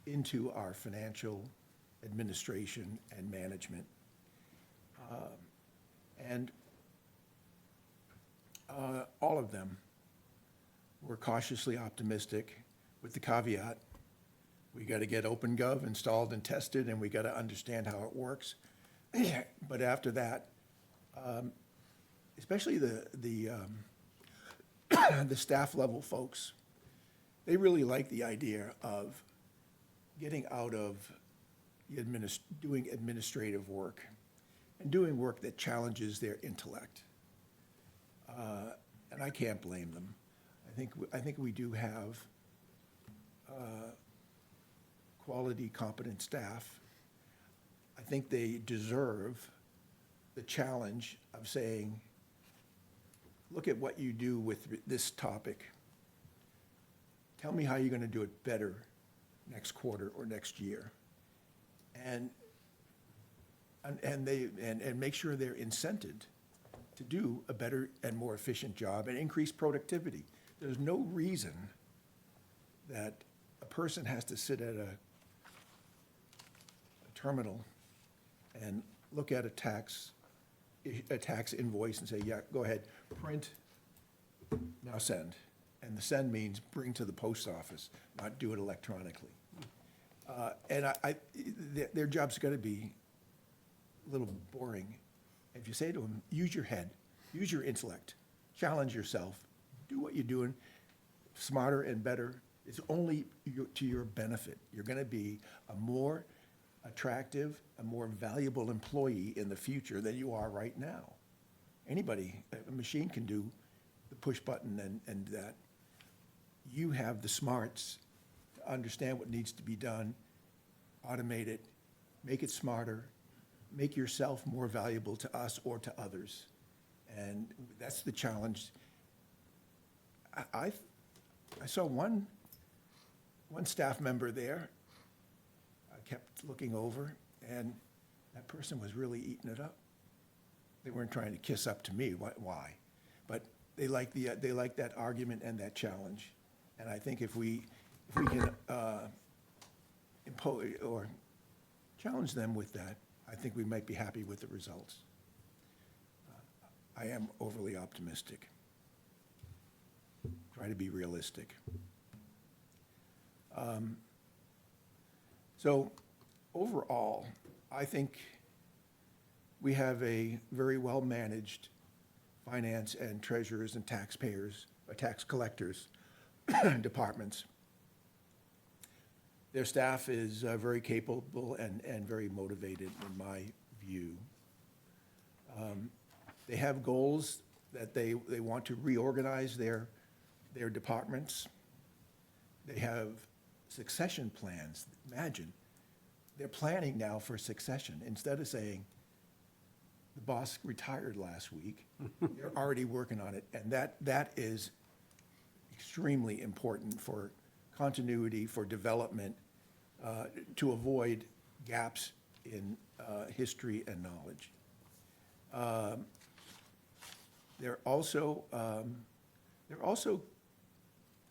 into our financial administration and management? And all of them were cautiously optimistic, with the caveat, we got to get OpenGov installed and tested, and we got to understand how it works. But after that, especially the staff level folks, they really like the idea of getting out of doing administrative work and doing work that challenges their intellect. And I can't blame them. I think we do have quality, competent staff. I think they deserve the challenge of saying, look at what you do with this topic. Tell me how you're going to do it better next quarter or next year. And make sure they're incented to do a better and more efficient job and increase productivity. There's no reason that a person has to sit at a terminal and look at a tax invoice and say, yeah, go ahead, print, now send. And the send means bring to the post office, not do it electronically. And their job's got to be a little boring. If you say to them, use your head, use your intellect, challenge yourself, do what you're doing smarter and better, it's only to your benefit. You're going to be a more attractive, a more valuable employee in the future than you are right now. Anybody, a machine can do the push button and that. You have the smarts to understand what needs to be done, automate it, make it smarter, make yourself more valuable to us or to others. And that's the challenge. I saw one staff member there. I kept looking over, and that person was really eating it up. They weren't trying to kiss up to me. Why? But they like that argument and that challenge. And I think if we can impose or challenge them with that, I think we might be happy with the results. I am overly optimistic. Try to be realistic. So overall, I think we have a very well-managed finance and treasurers and taxpayers, tax collectors departments. Their staff is very capable and very motivated, in my view. They have goals that they want to reorganize their departments. They have succession plans. Imagine, they're planning now for succession. Instead of saying, the boss retired last week, they're already working on it. And that is extremely important for continuity, for development, to avoid gaps in history and knowledge. They're also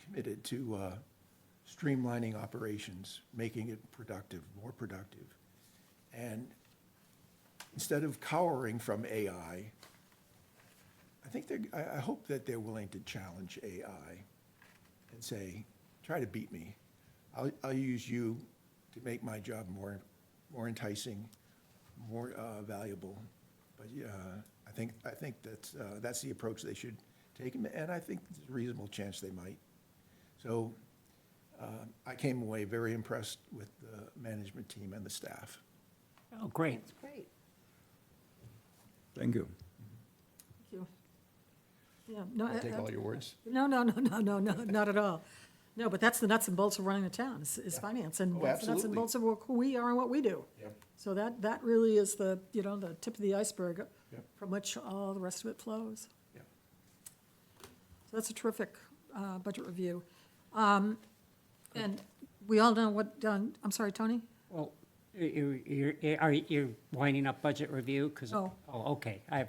committed to streamlining operations, making it productive, more productive. And instead of cowering from AI, I hope that they're willing to challenge AI and say, try to beat me. I'll use you to make my job more enticing, more valuable. But yeah, I think that's the approach they should take, and I think there's a reasonable chance they might. So I came away very impressed with the management team and the staff. Oh, great. That's great. Thank you. Thank you. Yeah, no, Take all your words. no, not at all. No, but that's the nuts and bolts of running a town, is finance, and Oh, that's the nuts and absolutely. bolts of who we are and what we do. Yep. So that really is the tip of the iceberg Yep. from which all the rest of it flows. Yep. So that's a terrific budget review. And we all know what, I'm sorry, Tony? Well, you're winding up budget review? 'Cause- No. Oh, okay. I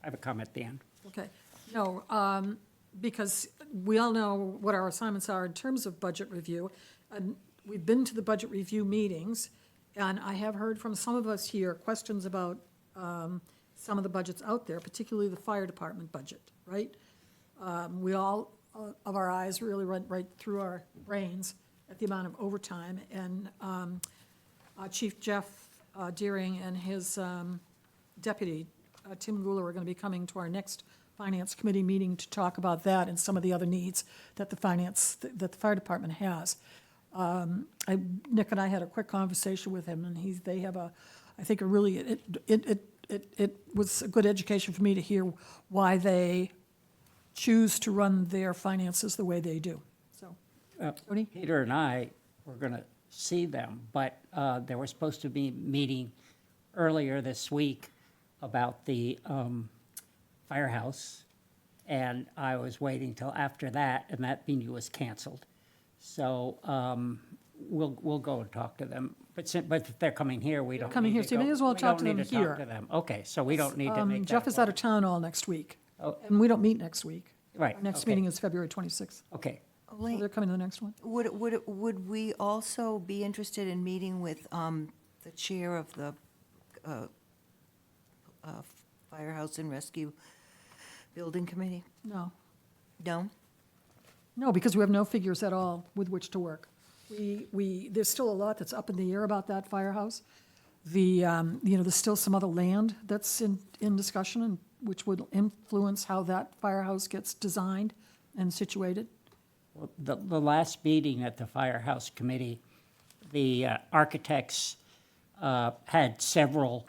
have a comment at the end. Okay, no, because we all know what our assignments are in terms of budget review. And we've been to the budget review meetings, and I have heard from some of us here questions about some of the budgets out there, particularly the fire department budget, right? We all, of our eyes really went right through our brains at the amount of overtime. And Chief Jeff Deering and his deputy, Tim Gula, are going to be coming to our next Finance Committee meeting to talk about that and some of the other needs that the that the fire department has. Nick and I had a quick conversation with him, and they have I think a really, it was a good education for me to hear why they choose to run their finances the way they do, so. Tony? Peter and I were going to see them, but they were supposed to be meeting earlier this week about the firehouse, and I was waiting till after that, and that meeting was canceled. So we'll go and talk to them. But if they're coming here, we don't coming need here, to so you may go- as well we talk don't to need them here. talk to them. Okay, so we don't need to make that. Jeff is out of town all next week. Oh. And we don't meet next week. Right, Our next okay. meeting is February 26th. Okay, So Elaine, they're coming to the next one. would we also be interested in meeting with the chair of the Firehouse and Rescue Building Committee? No. No? No, because we have no figures at all with which to work. There's still a lot that's up in the air about that firehouse. There's still some other land that's in discussion, and which would influence how that firehouse gets designed and situated. well, the last meeting at the Firehouse Committee, the architects had several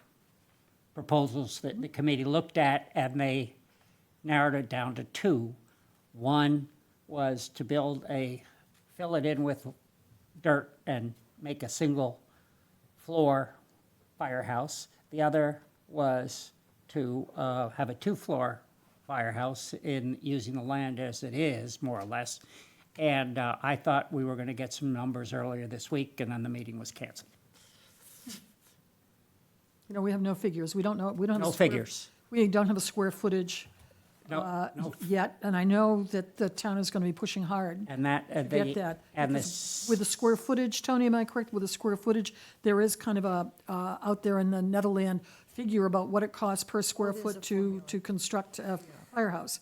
proposals that the committee looked at, and they narrowed it down to two. One was to fill it in with dirt and make a single floor firehouse. The other was to have a two-floor firehouse in using the land as it is, more or less. And I thought we were going to get some numbers earlier this week, and then the meeting was canceled. We have no figures. We don't know, we don't have. No a square- figures. We don't have a square footage No, no. yet, and I know that the town is going to be pushing hard And that, to get that. and Because with the square footage, Tony, am I correct? With the square footage, there is kind of out there in the Netherland figure about what it costs per square foot to construct a firehouse.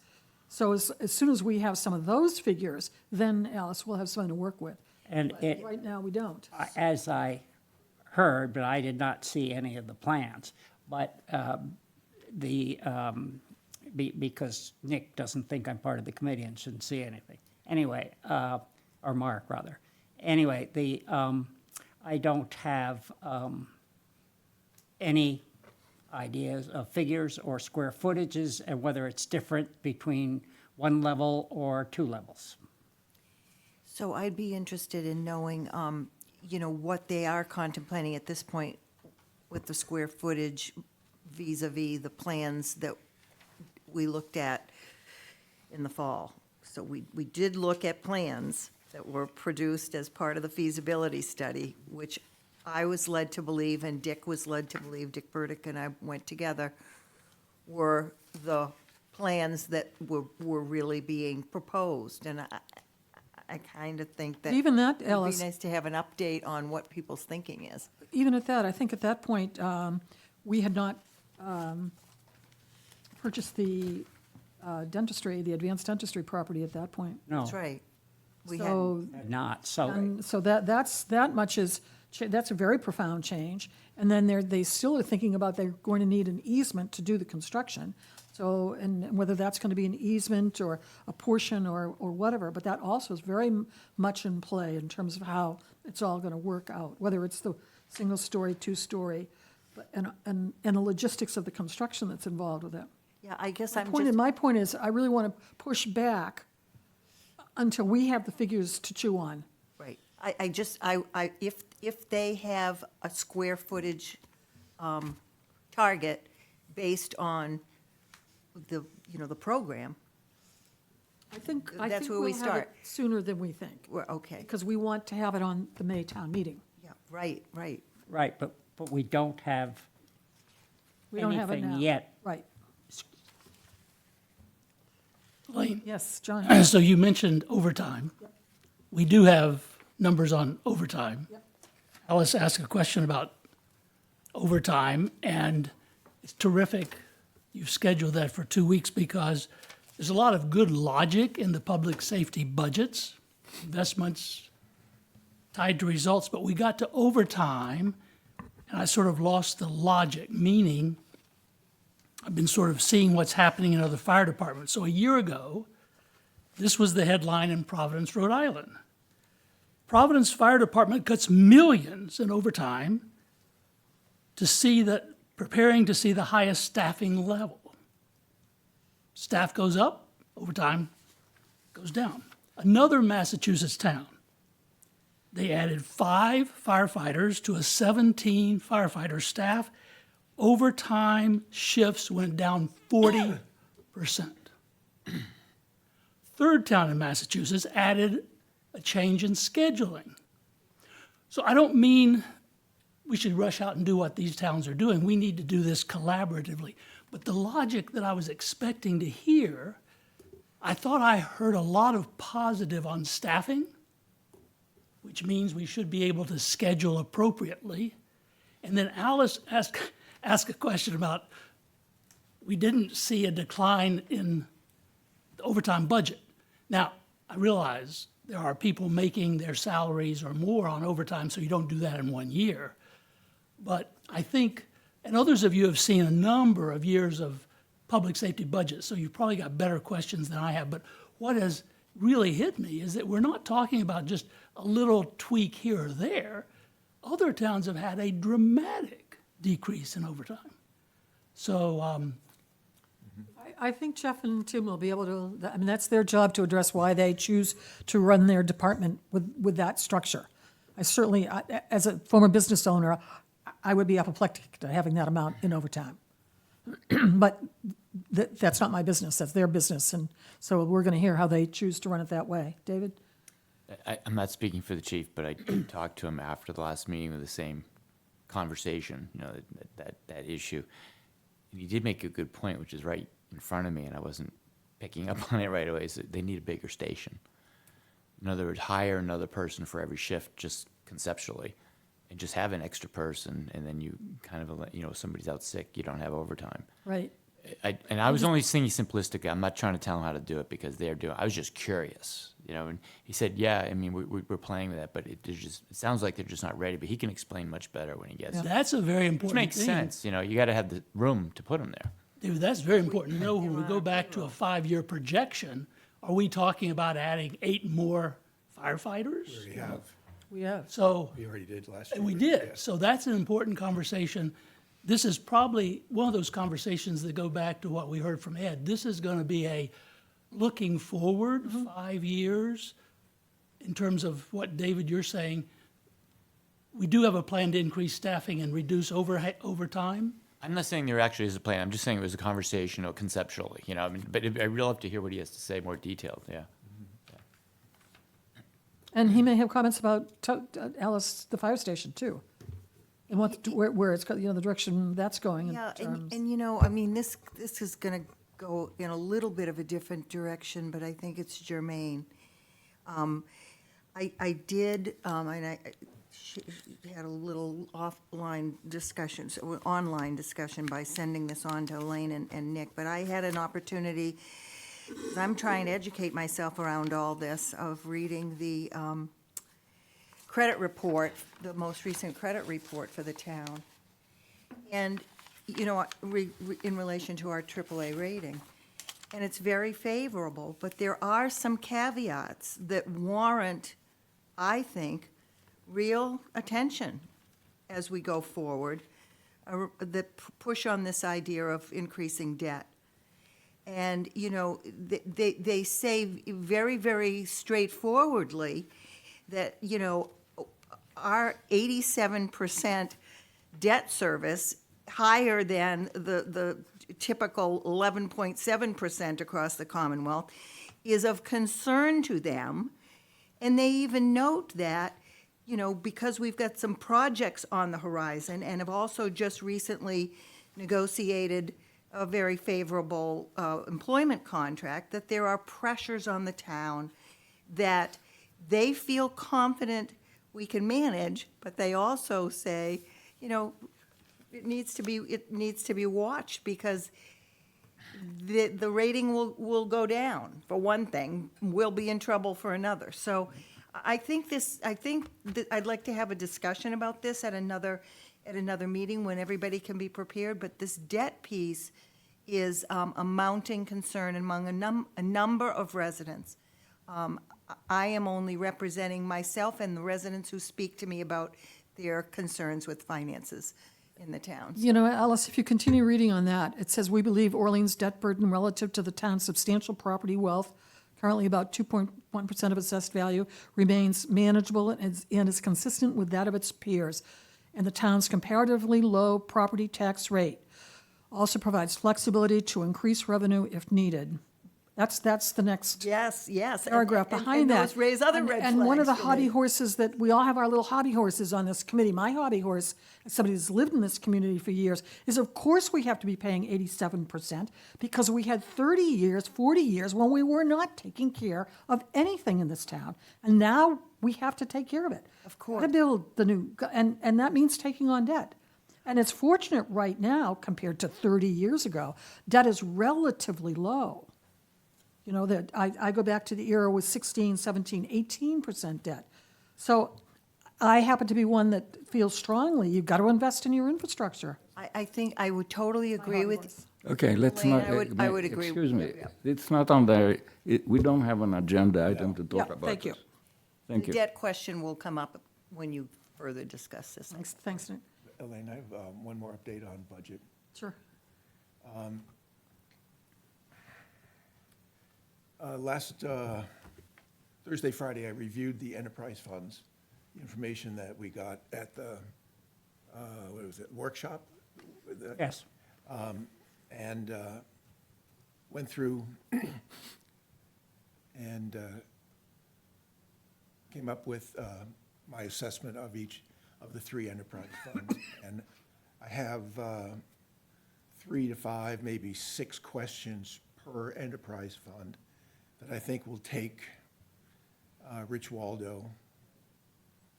So as soon as we have some of those figures, then, Alice, we'll have something to work with. and it, Right now, we don't. as I heard, but I did not see any of the plans, but because Nick doesn't think I'm part of the committee and shouldn't see anything. Anyway, or Mark, rather. Anyway, I don't have any ideas of figures or square footages and whether it's different between one level or two levels. So I'd be interested in knowing, what they are contemplating at this point with the square footage vis-à-vis the plans that we looked at in the fall. So we did look at plans that were produced as part of the feasibility study, which I was led to believe, and Dick was led to believe, Dick Burdick and I went together, were the plans that were really being proposed. And I kind of think that. Even that, It'd Alice, be nice to have an update on what people's thinking is. even at that, I think at that point, we had not purchased the dentistry, the advanced dentistry property at that point. No, That's right. We had, So, not, so. and so that much is, that's a very profound change. And then they still are thinking about they're going to need an easement to do the construction. So, and whether that's going to be an easement or a portion or whatever, but that also is very much in play in terms of how it's all going to work out, whether it's the single-story, two-story, and the logistics of the construction that's involved with it. yeah, I guess My I'm point, just, my point is, I really want to push back until we have the figures to chew on. right. If they have a square footage target based on the program, I think That's where we we'll have start. it sooner than we think, We're, okay, because we want to have it on the May town meeting. yeah, right, right. Right, but we don't have We don't have it anything now. yet. Right. Elaine, Yes, John? so you mentioned overtime. We do have numbers on overtime. Alice asked a question about overtime, and it's terrific. You've scheduled that for 2 weeks because there's a lot of good logic in the public safety budgets, investments tied to results, but we got to overtime, and I sort of lost the logic, meaning I've been sort of seeing what's happening in other fire departments. So a year ago, this was the headline in Providence, Rhode Island. Providence Fire Department cuts millions in overtime preparing to see the highest staffing level. Staff goes up, overtime goes down. Another Massachusetts town, they added 5 firefighters to a 17 firefighter staff. Overtime shifts went down 40%. Third town in Massachusetts added a change in scheduling. So I don't mean we should rush out and do what these towns are doing. We need to do this collaboratively. But the logic that I was expecting to hear, I thought I heard a lot of positive on staffing, which means we should be able to schedule appropriately. And then Alice asked a question about, we didn't see a decline in the overtime budget. Now, I realize there are people making their salaries or more on overtime, so you don't do that in 1 year. But I think, and others of you have seen a number of years of public safety budgets, so you've probably got better questions than I have. But what has really hit me is that we're not talking about just a little tweak here or there. Other towns have had a dramatic decrease in overtime. So, I think Jeff and Tim will be able to, I mean, that's their job to address why they choose to run their department with that structure. I certainly, as a former business owner, I would be apoplectic to having that amount in overtime. But that's not my business, that's their business, and so we're gonna hear how they choose to run it that way. David? I'm not speaking for the chief, but I talked to him after the last meeting with the same conversation, you know, that issue. And he did make a good point, which is right in front of me, and I wasn't picking up on it right away, is that they need a bigger station. In other words, hire another person for every shift, just conceptually, and just have an extra person, and then you kind of, you know, if somebody's out sick, you don't have overtime. Right. And I was only thinking simplistically. I'm not trying to tell them how to do it because they're doing. I was just curious, you know. And he said, "Yeah, I mean, we're playing with that, but it sounds like they're just not ready." But he can explain much better when he gets there. that's a very important Which makes thing. sense, you know. You got to have the room to put them there. Dude, that's very important to know when we go back to a 5-year projection, are we talking about adding 8 more firefighters? We have, We have. So, we already did last year. and we did, so that's an important conversation. This is probably one of those conversations that go back to what we heard from Ed. This is gonna be a looking forward 5 years in terms of what, David, you're saying. We do have a plan to increase staffing and reduce overtime. I'm not saying there actually is a plan. I'm just saying it was a conversation, conceptually, you know. I mean, but I really love to hear what he has to say, more detailed. Yeah. And he may have comments about Alice, the fire station, too. And where it's, you know, the direction that's going in Yeah, terms. and you know, I mean, this is gonna go in a little bit of a different direction, but I think it's germane. I did, and she had a little offline discussion, so online discussion by sending this on to Elaine and Nick, but I had an opportunity, 'cause I'm trying to educate myself around all this, of reading the credit report, the most recent credit report for the town. And, you know, in relation to our AAA rating. And it's very favorable, but there are some caveats that warrant, I think, real attention as we go forward, that push on this idea of increasing debt. And, you know, they say very, very straightforwardly that, you know, our 87% debt service, higher than the typical 11.7% across the Commonwealth, is of concern to them. And they even note that, you know, because we've got some projects on the horizon and have also just recently negotiated a very favorable employment contract, that there are pressures on the town that they feel confident we can manage, but they also say, you know, it needs to be watched because the rating will go down, for one thing. We'll be in trouble for another. So I think that I'd like to have a discussion about this at another meeting when everybody can be prepared. But this debt piece is a mounting concern among a number of residents. I am only representing myself and the residents who speak to me about their concerns with finances in the town. You know, Alice, if you continue reading on that, it says, "We believe Orleans' debt burden relative to the town's substantial property wealth, currently about 2.1% of assessed value, remains manageable and is consistent with that of its peers, and the town's comparatively low property tax rate also provides flexibility to increase revenue if needed." That's the next Yes. paragraph behind that. And those raise other And- red And one of the flags for hobby me. horses that, we all have our little hobby horses on this committee. My hobby horse, as somebody who's lived in this community for years, is of course we have to be paying 87% because we had 30 years, 40 years when we were not taking care of anything in this town. And now we have to take care of it. Of course. To build the new, and that means taking on debt. And it's fortunate right now, compared to 30 years ago, debt is relatively low. You know, that I go back to the era with 16, 17, 18% debt. So I happen to be one that feels strongly, you've got to invest in your infrastructure. I think I would totally agree with, Okay, let's Elaine, not. I would agree with Excuse me, you. it's not on the, we don't have an agenda item to talk Yeah, about thank you. this. Thank the you. debt question will come up when you further discuss this. Thanks, Nick. Elaine, I have one more update on budget. Sure. Last Thursday, Friday, I reviewed the enterprise funds, the information that we got at the, what was it, workshop? Yes. And went through and came up with my assessment of each of the three enterprise funds. And I have 3 to 5, maybe 6 questions per enterprise fund that I think will take Rich Waldo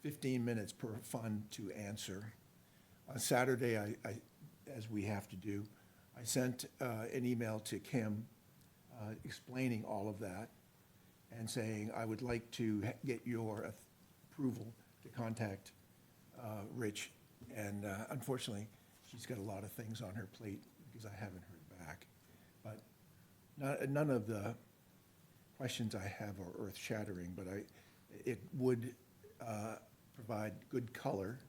15 minutes per fund to answer. On Saturday, I, as we have to do, I sent an email to Kim explaining all of that and saying I would like to get your approval to contact Rich. And unfortunately, she's got a lot of things on her plate because I haven't heard back. But none of the questions I have are earth-shattering, but it would provide good color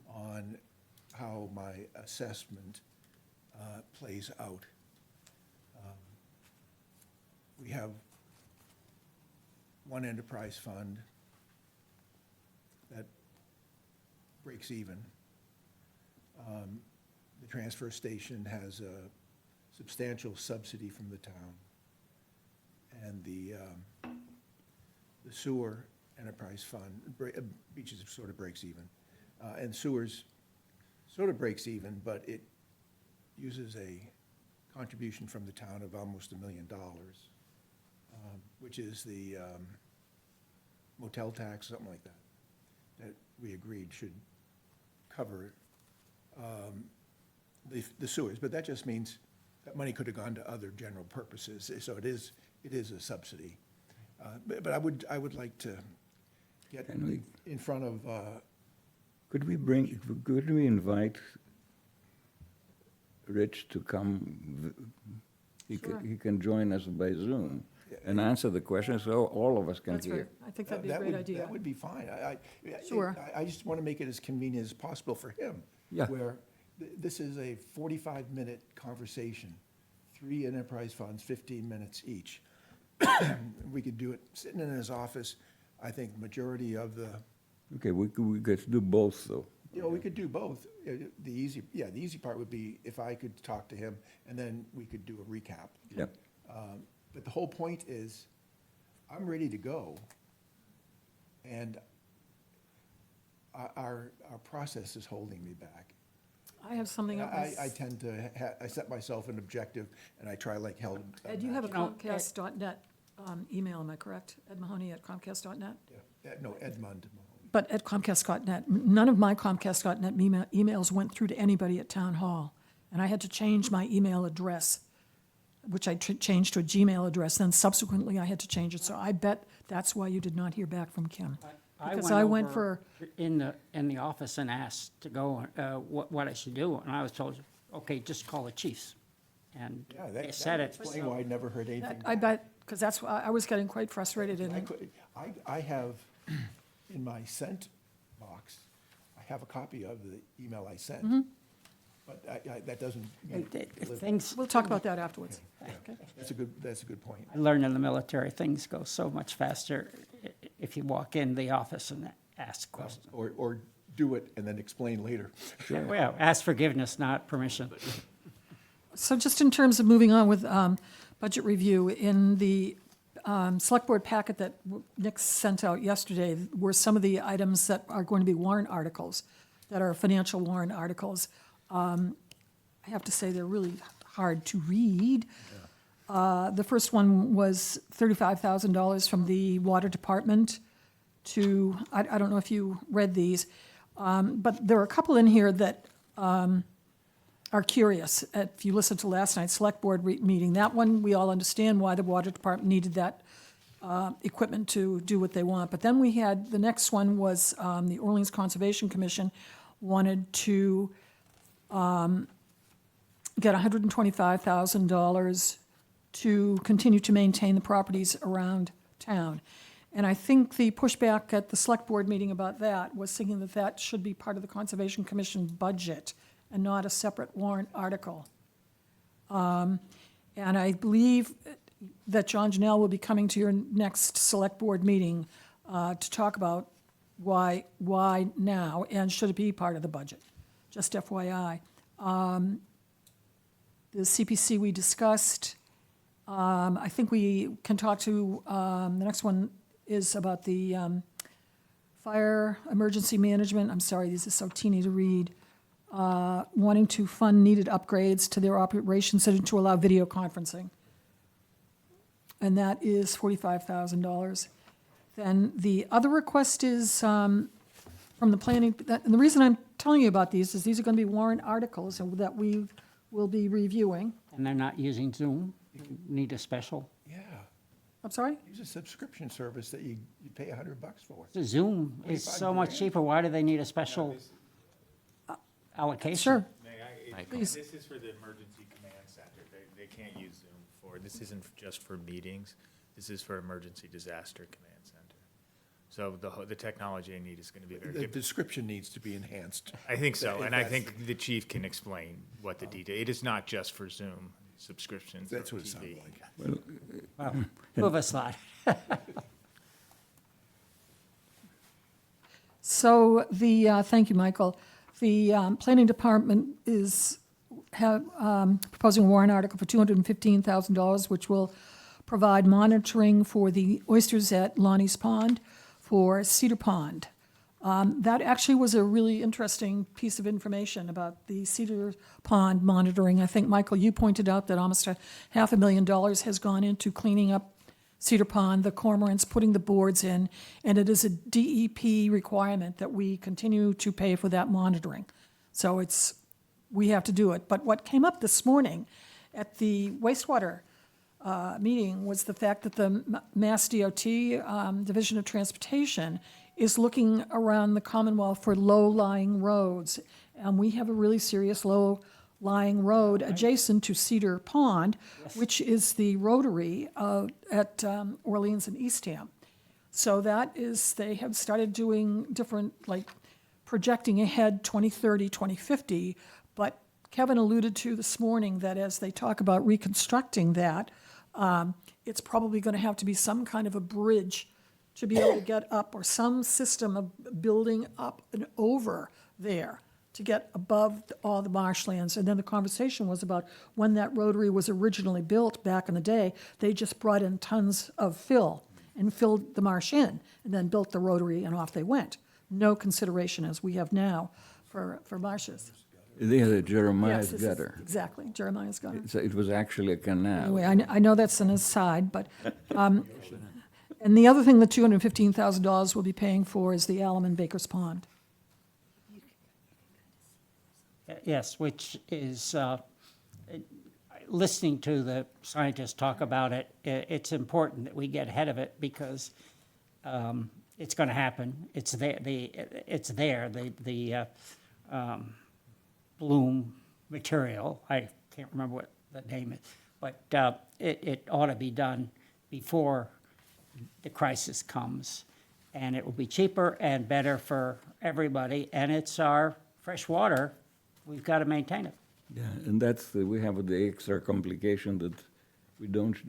on how my assessment plays out. We have one enterprise fund that breaks even. The transfer station has a substantial subsidy from the town. And the sewer enterprise fund, beaches sort of breaks even. And sewers sort of breaks even, but it uses a contribution from the town of almost $1 million, which is the motel tax, something like that, that we agreed should cover the sewers. But that just means that money could have gone to other general purposes. So it is a subsidy. But I would like to get Can we- in front of, Could we invite Rich to come? Sure. He can join us by Zoom and answer the questions so all of us can That's right. hear. I think that'd be a great idea. That would be fine. Sure. I just want to make it as convenient as possible for him. Yeah. Where this is a 45-minute conversation, 3 enterprise funds, 15 minutes each. We could do it sitting in his office. I think majority of the, Okay, we could do both, though. you know, we could do both. The easy part would be if I could talk to him, and then we could do a recap. Yep. But the whole point is I'm ready to go. And our process is holding me back. I have something And else. I tend to, I set myself an objective, and I try like hell. Ed, you have a No, Ed- Comcast.net email, am I correct? Ed Mahoney at Comcast.net? No, Edmund. But at Comcast.net, none of my Comcast.net emails went through to anybody at Town Hall. And I had to change my email address, which I changed to a Gmail address. Then subsequently, I had to change it. So I bet that's why you did not hear back from Kim. Because I went over for, in the office and asked to go, what I should do, and I was told, okay, just call the chiefs. And Yeah, they that said would it. explain why I never heard anything. I bet, because that's why I was getting quite frustrated and I have, in my sent box, I have a copy of the email I sent. But that doesn't mean deliver. Things, we'll talk about that afterwards. Okay. That's a good point. I learned in the military, things go so much faster if you walk in the office and ask questions. Or do it and then explain later. Well, ask forgiveness, not permission. So just in terms of moving on with budget review, in the select board packet that Nick sent out yesterday were some of the items that are going to be warrant articles, that are financial warrant articles. I have to say, they're really hard to read. The first one was $35,000 from the water department to, I don't know if you read these, but there are a couple in here that are curious. If you listened to last night's select board meeting, that one, we all understand why the water department needed that equipment to do what they want. But then we had, the next one was the Orleans Conservation Commission wanted to get $125,000 to continue to maintain the properties around town. And I think the pushback at the select board meeting about that was thinking that that should be part of the Conservation Commission budget and not a separate warrant article. And I believe that John Janelle will be coming to your next select board meeting to talk about why now, and should it be part of the budget, just FYI. The CPC we discussed. I think we can talk to, the next one is about the fire emergency management. I'm sorry, these are so teeny to read. Wanting to fund needed upgrades to their operations center to allow video conferencing. And that is $45,000. Then the other request is from the planning, and the reason I'm telling you about these is these are going to be warrant articles that we will be reviewing. And they're not using Zoom, you need a special. Yeah, I'm sorry? use a subscription service that you pay $100 for. The Zoom is so much $25,000. cheaper, why do they need a special allocation? Sure. Michael. Please. This is for the emergency command center. They can't use Zoom for, this isn't just for meetings. This is for emergency disaster command center. So the technology I need is going to be very The good. description needs to be enhanced. I think so, and I That's- think the chief can explain what the detail, it is not just for Zoom subscriptions or That's what it sounded TV. like. Well, move a slide. So thank you, Michael. The planning department is proposing a warrant article for $215,000, which will provide monitoring for the oysters at Lonnie's Pond for Cedar Pond. That actually was a really interesting piece of information about the Cedar Pond monitoring. I think, Michael, you pointed out that almost $500,000 has gone into cleaning up Cedar Pond, the cormorants, putting the boards in, and it is a DEP requirement that we continue to pay for that monitoring. So we have to do it. But what came up this morning at the wastewater meeting was the fact that the Mass DOT, Division of Transportation, is looking around the Commonwealth for low-lying roads. And we have a really serious low-lying road adjacent to Cedar Pond, which is the rotary at Orleans and Eastham. So they have started doing different, like, projecting ahead 2030, 2050. But Kevin alluded to this morning that as they talk about reconstructing that, it's probably going to have to be some kind of a bridge to be able to get up, or some system of building up and over there to get above all the marshlands. And then the conversation was about when that rotary was originally built back in the day, they just brought in tons of fill and filled the marsh in, and then built the rotary, and off they went. No consideration as we have now for marshes. They had a Jeremiah's Yes, this is- gutter. Exactly, Jeremiah's gutter. So it was actually a canal. Anyway, I know that's an aside, but, and the other thing the $215,000 will be paying for is the alum in Baker's Pond. Yes, which is, listening to the scientists talk about it, it's important that we get ahead of it because it's going to happen. It's there, the bloom material, I can't remember what the name is, but it ought to be done before the crisis comes. And it will be cheaper and better for everybody, and it's our fresh water. We've got to maintain it. Yeah, and we have the extra complication that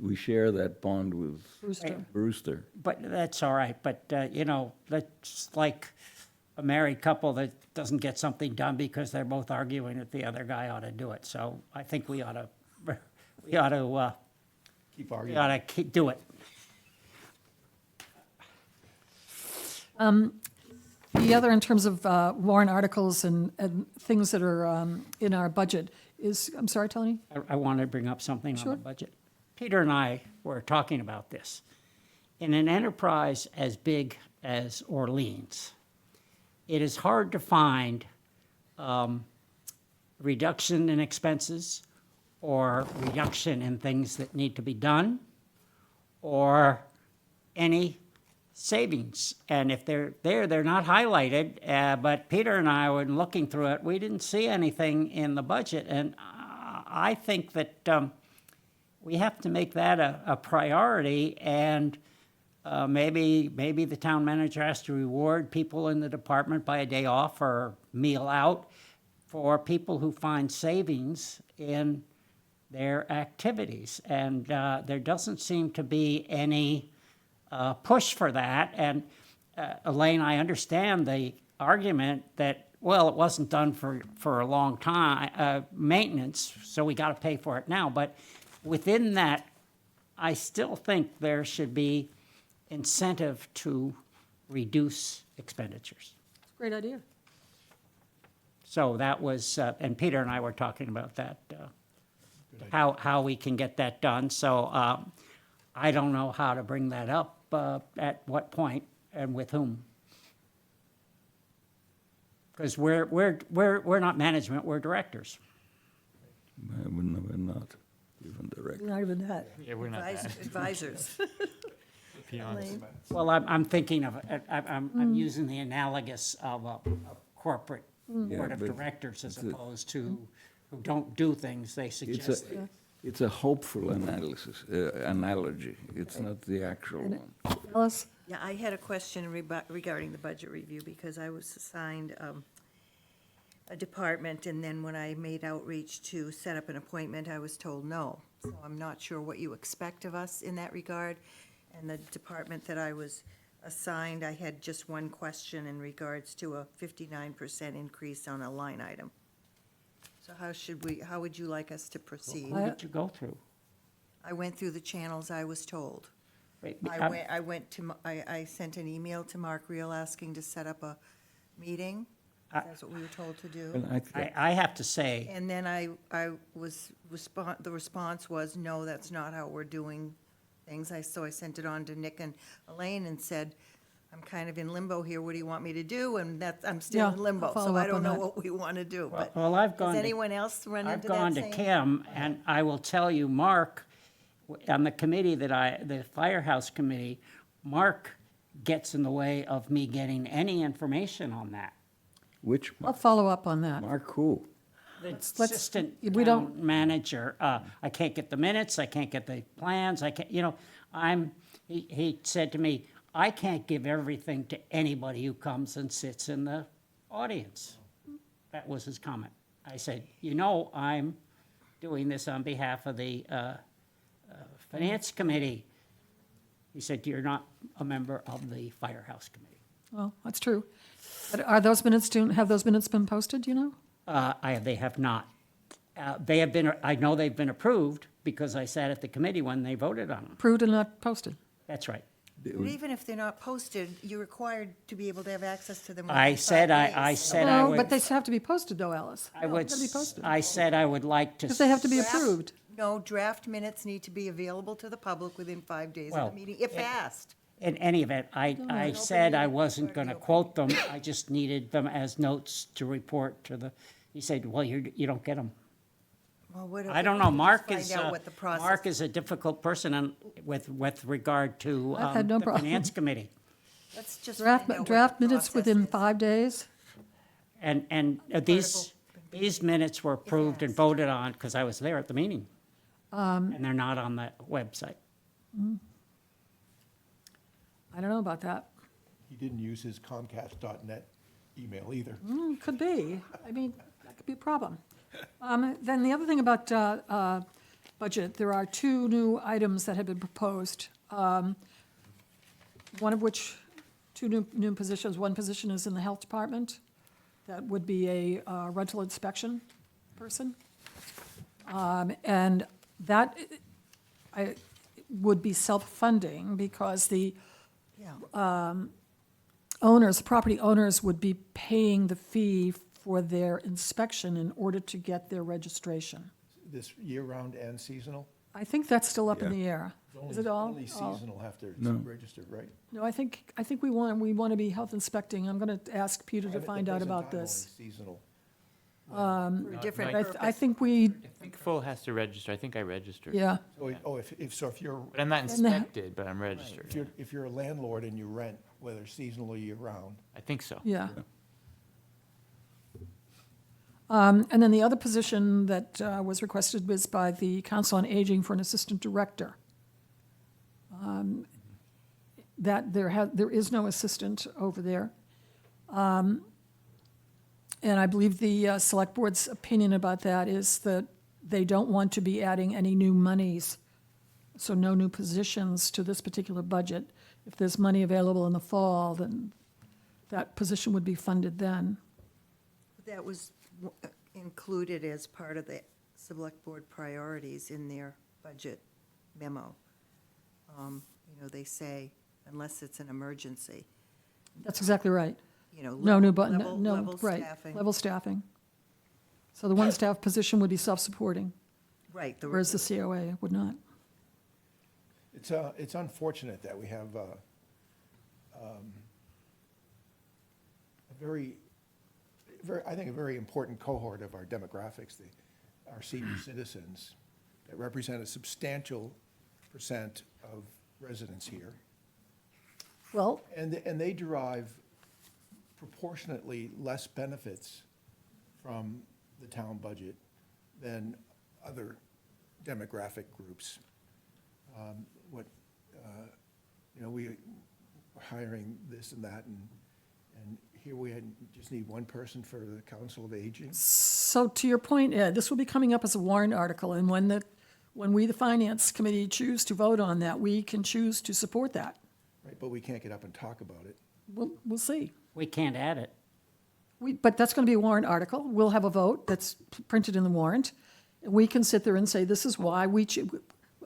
we share that pond with Brewster. Brewster. But that's all right, but, that's like a married couple that doesn't get something done because they're both arguing that the other guy ought to do it. So I think we ought to do it. The other, in terms of warrant articles and things that are in our budget, is, I'm sorry, Tony? I want to bring up something on Sure. the budget. Peter and I were talking about this. In an enterprise as big as Orleans, it is hard to find reduction in expenses or reduction in things that need to be done or any savings. And if they're there, they're not highlighted. But Peter and I, when looking through it, we didn't see anything in the budget. And I think that we have to make that a priority. And maybe the town manager has to reward people in the department by a day off or meal out for people who find savings in their activities. And there doesn't seem to be any push for that. And Elaine, I understand the argument that, well, it wasn't done for a long time, maintenance, so we got to pay for it now. But within that, I still think there should be incentive to reduce expenditures. Great idea. So that was, and Peter and I were talking about that, how we can get that done. So I don't know how to bring that up, at what point and with whom. Because we're not management, we're directors. We're not even direct. Not even that. Yeah, we're not bad. Advisors. Peons. Well, I'm thinking of, I'm using the analogous of a corporate board of but directors as opposed to who don't do things, they suggest. It's a hopeful analogy. It's not the actual one. Alice? Yeah, I had a question regarding the budget review, because I was assigned a department, and then when I made outreach to set up an appointment, I was told no. So I'm not sure what you expect of us in that regard. And the department that I was assigned, I had just one question in regards to a 59% increase on a line item. So how would you like us to proceed? Who did you go through? I went through the channels I was told. Wait, I sent an email to Mark Reel asking to set up a meeting. That's what we were told to do. And I have to say, And then the response was, no, that's not how we're doing things. So I sent it on to Nick and Elaine and said, I'm kind of in limbo here, what do you want me to do? And I'm still Yeah, in limbo, I'll follow so I up don't on know that. what we want to do. But well, I've gone Has to. anyone else run I've into that gone to same? Kim, and I will tell you, Mark, on the committee the Firehouse Committee, Mark gets in the way of me getting any information on that. which I'll follow up on that. Mark who? The let's- assistant we don't- town manager, I can't get the minutes, I can't get the plans, I can't, he said to me, I can't give everything to anybody who comes and sits in the audience. That was his comment. I said, I'm doing this on behalf of the Finance Committee. He said, you're not a member of the Firehouse Committee. Well, that's true. But have those minutes been posted, do you know? They have not. They have been, I know they've been approved because I sat at the committee when they voted on them. Approved and not posted? That's right. But even if they're not posted, you're required to be able to have access to them I within 5 said days. I So- said I No, would. but they have to be posted though, Alice. I would, They'll be posted. I said I would like to. Because they have to be Draft- approved. No, draft minutes need to be available to the public within 5 days of Well, the meeting, if asked. In any event, I said I wasn't going to quote them, I just needed them as notes to report to the, he said, well, you don't get them. Well, what if I don't we know, just Mark find is, out what the process- Mark is a difficult person with regard to I've had no the problem. Finance Committee. Let's just find out what Draft the minutes process within is. 5 days? And these minutes were approved and asked. voted on, because I was there at the meeting. And they're not on the website. I don't know about that. He didn't use his Comcast.net email either. Could be. I mean, that could be a problem. Then the other thing about budget, there are 2 new items that have been proposed. One of which, 2 new positions. One position is in the Health Department. That would be a rental inspection person. And that would be self-funding because the Yeah. owners, property owners would be paying the fee for their inspection in order to get their registration. This year-round and seasonal? I think that's still up in Yeah. the air. Only- Is it all? Only all- seasonal have to No. register, right? No, I think we want to be health inspecting. I'm going to ask Peter to At find the out present about time, this. only seasonal. For a different But purpose. I think we, I think full has to register. I think I registered. yeah, If you're, But I'm not And the- inspected, but I'm registered. if you're a landlord and you rent, whether seasonal or year-round, I think so. yeah. And then the other position that was requested was by the Council on Aging for an assistant director. That there is no assistant over there. And I believe the Select Board's opinion about that is that they don't want to be adding any new monies, so no new positions to this particular budget. If there's money available in the fall, then that position would be funded then. That was included as part of the Select Board priorities in their budget memo. You know, they say, unless it's an emergency, That's exactly right. you know. No new, level right, staffing. level staffing. So the one staff position would be self-supporting, Right. whereas the COA would not. it's unfortunate that we have a I think a very important cohort of our demographics, our senior citizens, that represent a substantial percent of residents here. Well, And they derive proportionately less benefits from the town budget than other demographic groups. We were hiring this and that, and here we just need one person for the Council of Aging. so to your point, Ed, this will be coming up as a warrant article, and when we, the Finance Committee, choose to vote on that, we can choose to support that. Right, but we can't get up and talk about it. We'll see. We can't add it. But that's going to be a warrant article. We'll have a vote that's printed in the warrant. And we can sit there and say, this is why we,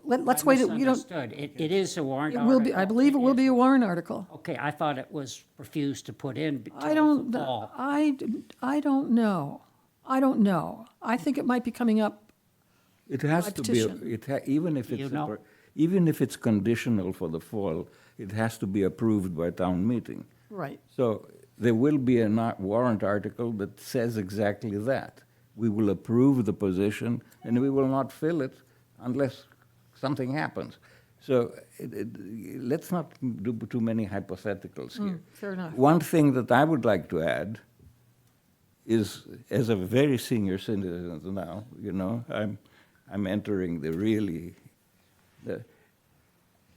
let's I wait, we don't, misunderstood. It is a warrant it article. will be, I believe it will be a warrant article. Okay, I thought it was refused to put in I until don't, the fall. I don't know. I don't know. I think it might be coming up. It has By to be, petition. even if You it's, know? even if it's conditional for the fall, it has to be approved by town meeting. Right. So there will be a warrant article that says exactly that. We will approve the position, and we will not fill it unless something happens. So let's not do too many hypotheticals here. Fair enough. One thing that I would like to add is, as a very senior citizen now, I'm entering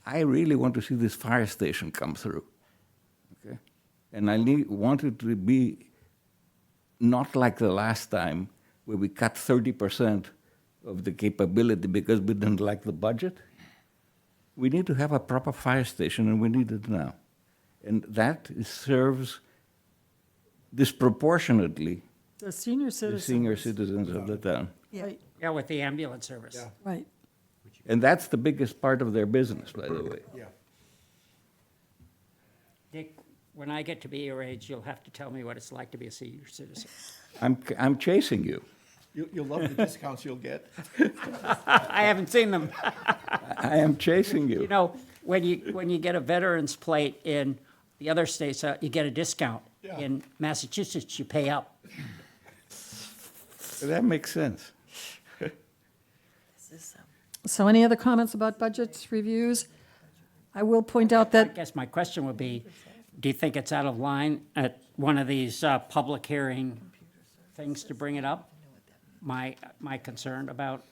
I really want to see this fire station come through, okay? And I want it to be not like the last time where we cut 30% of the capability because we didn't like the budget. We need to have a proper fire station, and we need it now. And that serves disproportionately The senior the citizens. senior citizens of the town. Right, Yeah, with the ambulance service. Yeah. right. And that's the biggest part of their business, by the way. Yeah. Dick, when I get to be your age, you'll have to tell me what it's like to be a senior citizen. I'm chasing you. You'll love the discounts you'll get. I haven't seen them. I am chasing You you. know, when you get a veteran's plate in the other states, you get a discount. Yeah. In Massachusetts, you pay up. That makes sense. This is, So any other comments about budget reviews? I will point out I that, guess my question would be, do you think it's out of line at one of these public hearing things to bring it up? My concern about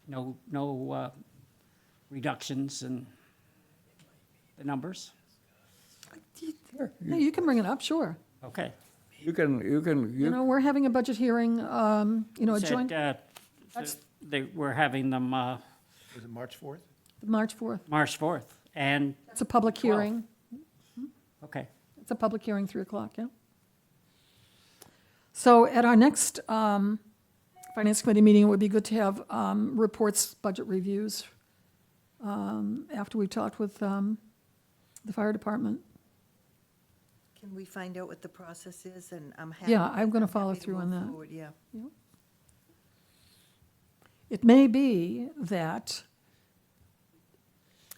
no reductions in the numbers? no, you can bring it up, sure. Okay. You can, You know, we're having a budget hearing, a Said, joint, we're having them Was it March 4th? March 4th. March 4th, and, It's a public hearing. okay. It's a public hearing, 3 o'clock, yeah. So at our next Finance Committee meeting, it would be good to have reports, budget reviews, after we've talked with the fire department. can we find out what the process is? And I'm happy. Yeah, I'm gonna happy follow to through move on that. forward, yeah. It may be that,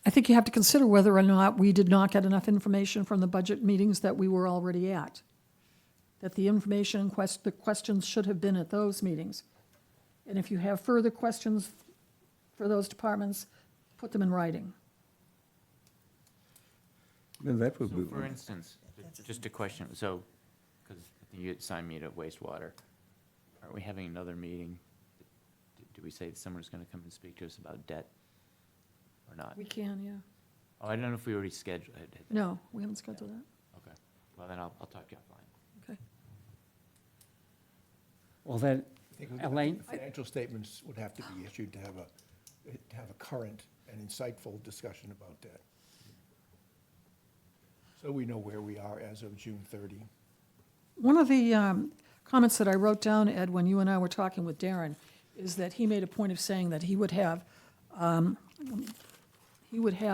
I think you have to consider whether or not we did not get enough information from the budget meetings that we were already at. That the information, the questions should have been at those meetings. And if you have further questions for those departments, put them in writing. then that would So be. for instance, just a question, so, because you had signed me to wastewater, aren't we having another meeting? Do we say that someone's gonna come and speak to us about debt or not? We can, yeah. Oh, I don't know if we already scheduled it. No, we haven't scheduled that. Okay, well, then I'll talk to you offline. Okay. Well, then, I think we- Elaine? the Financial statements would have to be issued to have a current and insightful discussion about that. So we know where we are as of June 30. One of the comments that I wrote down, Ed, when you and I were talking with Darren, is that he made a point of saying that he would have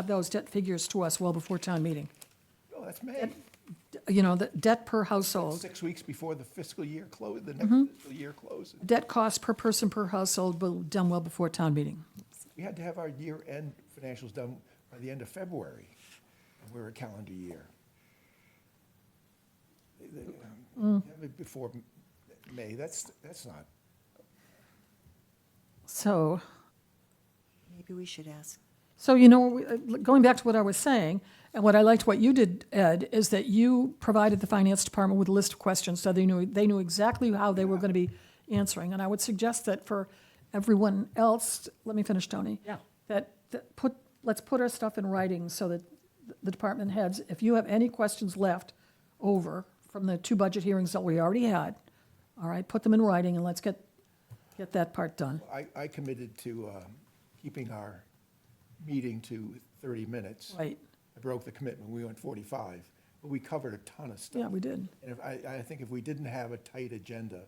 those debt figures to us well before town meeting. Oh, that's May. You know, the debt per household, 6 weeks before the fiscal year the next fiscal year closes. debt cost per person per household, but done well before town meeting. We had to have our year-end financials done by the end of February, and we're a calendar year. Have it before May, that's not, So, Maybe we should ask. you know, going back to what I was saying, and what I liked what you did, Ed, is that you provided the finance department with a list of questions, so they knew exactly how they were going to be answering. And I would suggest that for everyone else, let me finish, Tony. Yeah. Let's put our stuff in writing so that the department heads, if you have any questions left over from the 2 budget hearings that we already had, all right, put them in writing and let's get that part done. I committed to keeping our meeting to 30 minutes. Right, I broke the commitment, we went 45, but we covered a ton of stuff. yeah, we did. And if, I think if we didn't have a tight agenda,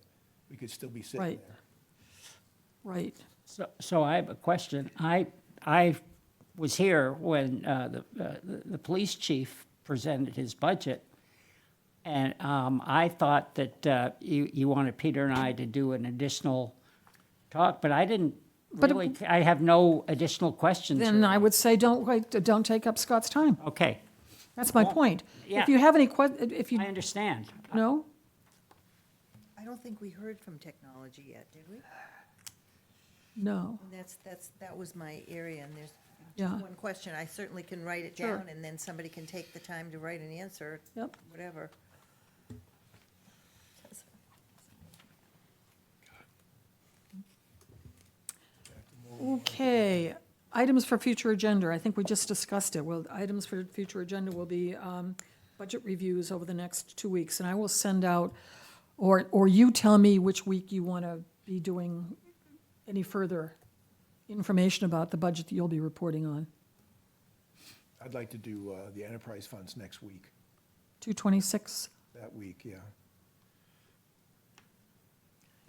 we could still be sitting Right. there. Right. So I have a question. I was here when the police chief presented his budget, and I thought that you wanted Peter and I to do an additional talk, but I didn't But- really, I have no additional questions. Then or- I would say don't take up Scott's time. Okay, That's my Well, point. yeah. If you have any if you, I understand. no? I don't think we heard from technology yet, did we? No. And that was my area, and there's Yeah. just one question. I certainly can write it Sure. down, and then somebody can take the time to write an answer, Yep. whatever. Okay, items for future agenda. I think we just discussed it. Well, items for future agenda will be budget reviews over the next 2 weeks. And I will send out, or you tell me which week you want to be doing any further information about the budget that you'll be reporting on. I'd like to do the enterprise funds next week, 226? that week, yeah.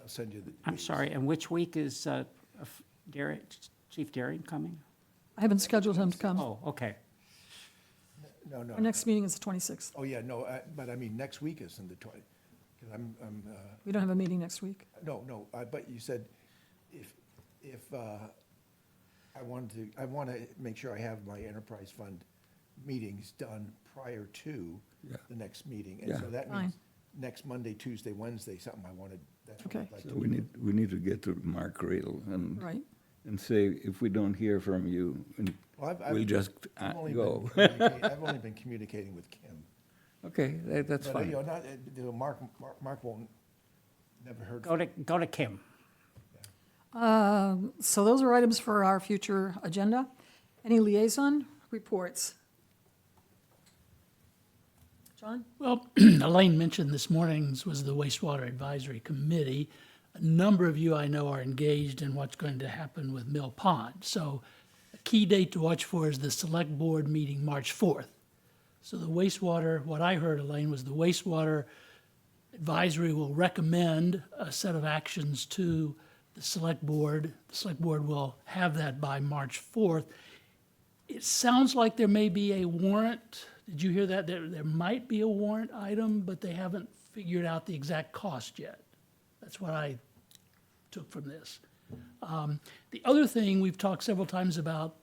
I'll send you the. I'm sorry, and which week is Chief Daring coming? I haven't scheduled him to come. Oh, okay. No. Our next meeting is the 26th. Oh, yeah, no, but I mean, next week isn't the 20, because We don't have a meeting next week. no, but you said if I want to make sure I have my enterprise fund meetings done prior to Yeah. the next meeting. And Yeah. so that Fine. means next Monday, Tuesday, Wednesday, something I wanted, that's what Okay. I'd like So to we do. need to get to Mark Radel Right. and say, if we don't hear from you, and Well, we'll just I've only go. I've only been communicating with Kim. Okay, that's But, fine. Mark won't, never heard. Go to Kim. So those are items for our future agenda. Any liaison reports? John? Well, Elaine mentioned this morning's was the wastewater advisory committee. A number of you I know are engaged in what's going to happen with Mill Pond. So a key date to watch for is the select board meeting March 4th. So the wastewater, what I heard, Elaine, was the wastewater advisory will recommend a set of actions to the select board. The select board will have that by March 4th. It sounds like there may be a warrant. Did you hear that? There might be a warrant item, but they haven't figured out the exact cost yet. That's what I took from this. The other thing we've talked several times about,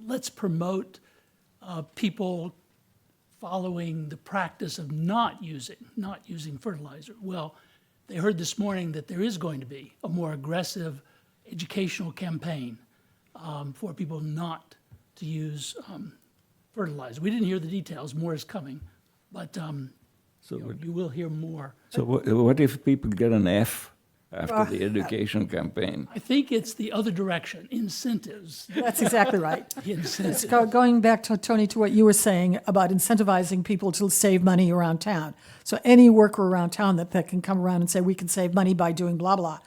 let's promote people following the practice of not using fertilizer. Well, they heard this morning that there is going to be a more aggressive educational campaign for people not to use fertilizer. We didn't hear the details, more is coming, but So you will hear more. So what if people get an F after the education campaign? I think it's the other direction, incentives. That's exactly right. Incentives. Going back to, Tony, to what you were saying about incentivizing people to save money around town. So any worker around town that can come around and say, we can save money by doing blah, blah.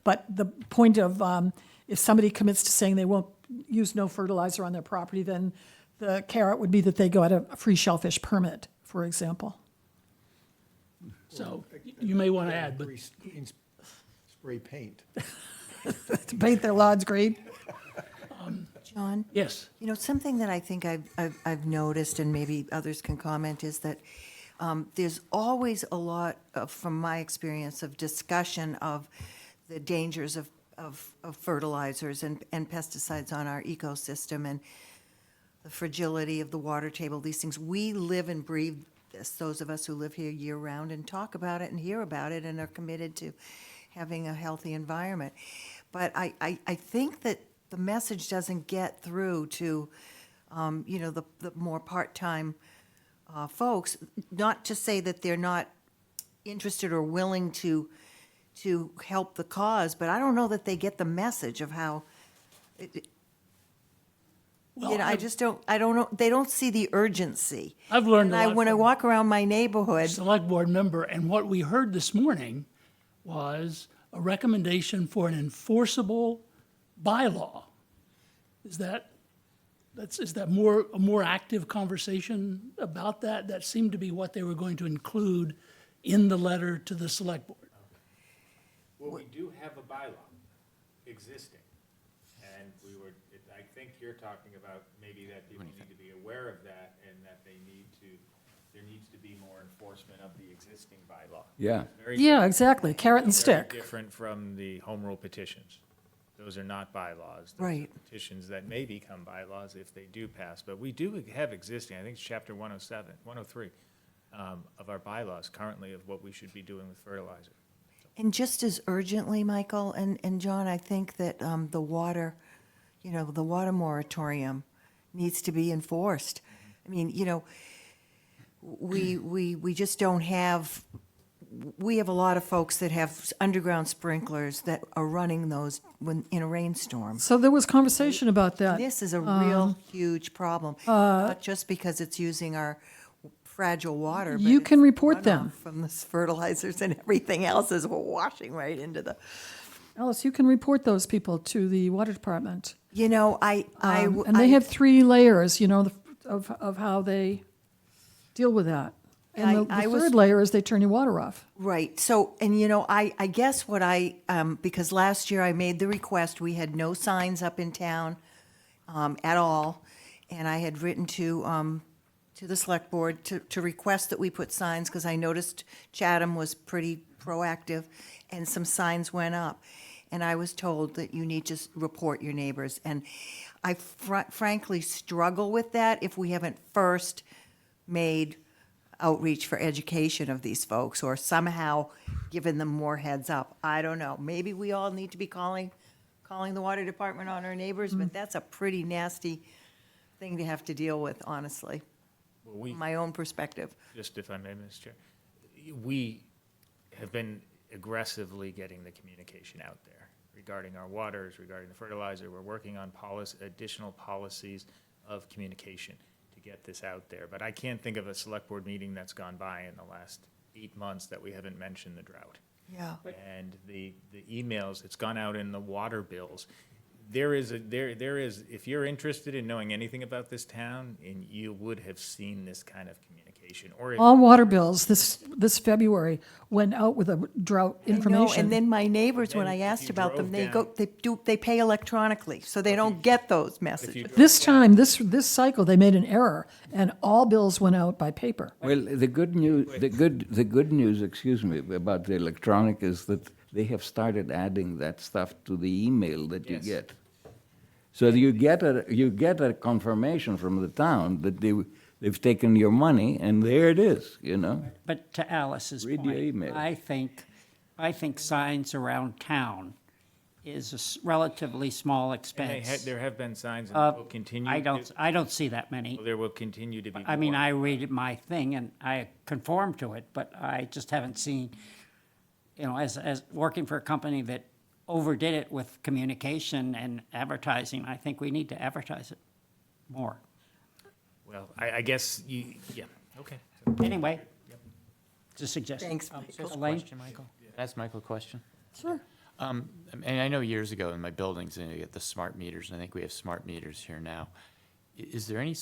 But the point of, if somebody commits to saying they won't use no fertilizer on their property, then the carrot would be that they go at a free shellfish permit, for example. So you may want to add, but Green spray paint. To paint their lawns green. John? yes, You know, something that I think I've noticed, and maybe others can comment, is that there's always a lot of, from my experience, of discussion of the dangers of fertilizers and pesticides on our ecosystem and the fragility of the water table, these things. We live and breathe this, those of us who live here year-round, and talk about it and hear about it and are committed to having a healthy environment. But I think that the message doesn't get through to, you know, the more part-time folks, not to say that they're not interested or willing to help the cause, but I don't know that they get the message of how, Well, you know, I don't know, they don't see the urgency. I've learned a And lot when I from- walk around my neighborhood, select board member, and what we heard this morning was a recommendation for an enforceable bylaw. Is that a more active conversation about that? That seemed to be what they were going to include in the letter to the select board. Well, we do have a bylaw existing, and I think you're talking about maybe that people need to be aware of that, and that there needs to be more enforcement of the existing bylaw. Yeah. Very Yeah, different- exactly, carrot and very stick. different from the home rule petitions. Those are not bylaws. Those are Right. petitions that may become bylaws if they do pass, but we do have existing, I think it's chapter 103, of our bylaws currently of what we should be doing with fertilizer. and just as urgently, Michael and John, I think that the water, you know, the water moratorium needs to be enforced. I mean, you know, we just don't have, we have a lot of folks that have underground sprinklers that are running those when, in a rainstorm. So there was conversation about that. This is a real huge problem, not just because it's using our fragile water. but You it's can report runoff them. From the fertilizers and everything else is washing right into the, Alice, you can report those people to the water department. you know, And they have 3 layers, you know, of how they deal with that. And the I was- third layer is they turn your water off. Right, so, and you know, I guess what because last year I made the request, we had no signs up in town at all, and I had written to to the select board to request that we put signs, because I noticed Chatham was pretty proactive, and some signs went up. And I was told that you need to report your neighbors. And I frankly struggle with that if we haven't first made outreach for education of these folks, or somehow given them more heads up. I don't know. Maybe we all need to be calling the water department on our neighbors, but that's a pretty nasty thing to have to deal with, honestly, Well, we, from my own perspective. just if I may, Mr. Chair, we have been aggressively getting the communication out there regarding our waters, regarding the fertilizer. We're working on additional policies of communication to get this out there. But I can't think of a select board meeting that's gone by in the last 8 months that we haven't mentioned the drought. Yeah. And the emails, it's gone out in the water bills. There is, if you're interested in knowing anything about this town, and you would have seen this kind of communication, or if All water bills this February went out with a drought I know, information. and then my neighbors, when then I if asked you about them, drove they pay electronically, so they don't get those messages. This time, this cycle, they made an error, and all bills went out by paper. Well, the good news, excuse me, about the electronic is that they have started adding that stuff to the email that you Yes. get. So you get a confirmation from the town that they've taken your money, and there it is, you know? But to Alice's Read your point, email. I think signs around town is a relatively small and expense. there have been signs, and Uh, there will continue. I don't see that many. There will continue to be. I mean, more. I read my thing and I conform to it, but I just haven't seen, as working for a company that overdid it with communication and advertising, I think we need to advertise it more. Well, I guess yeah, okay. Anyway, just a suggestion. Thanks, So Michael. just a Elaine? question, Michael? Can I ask Michael a question? Sure. And I know years ago in my buildings, you get the smart meters, and I think we have smart meters here now. Is there any,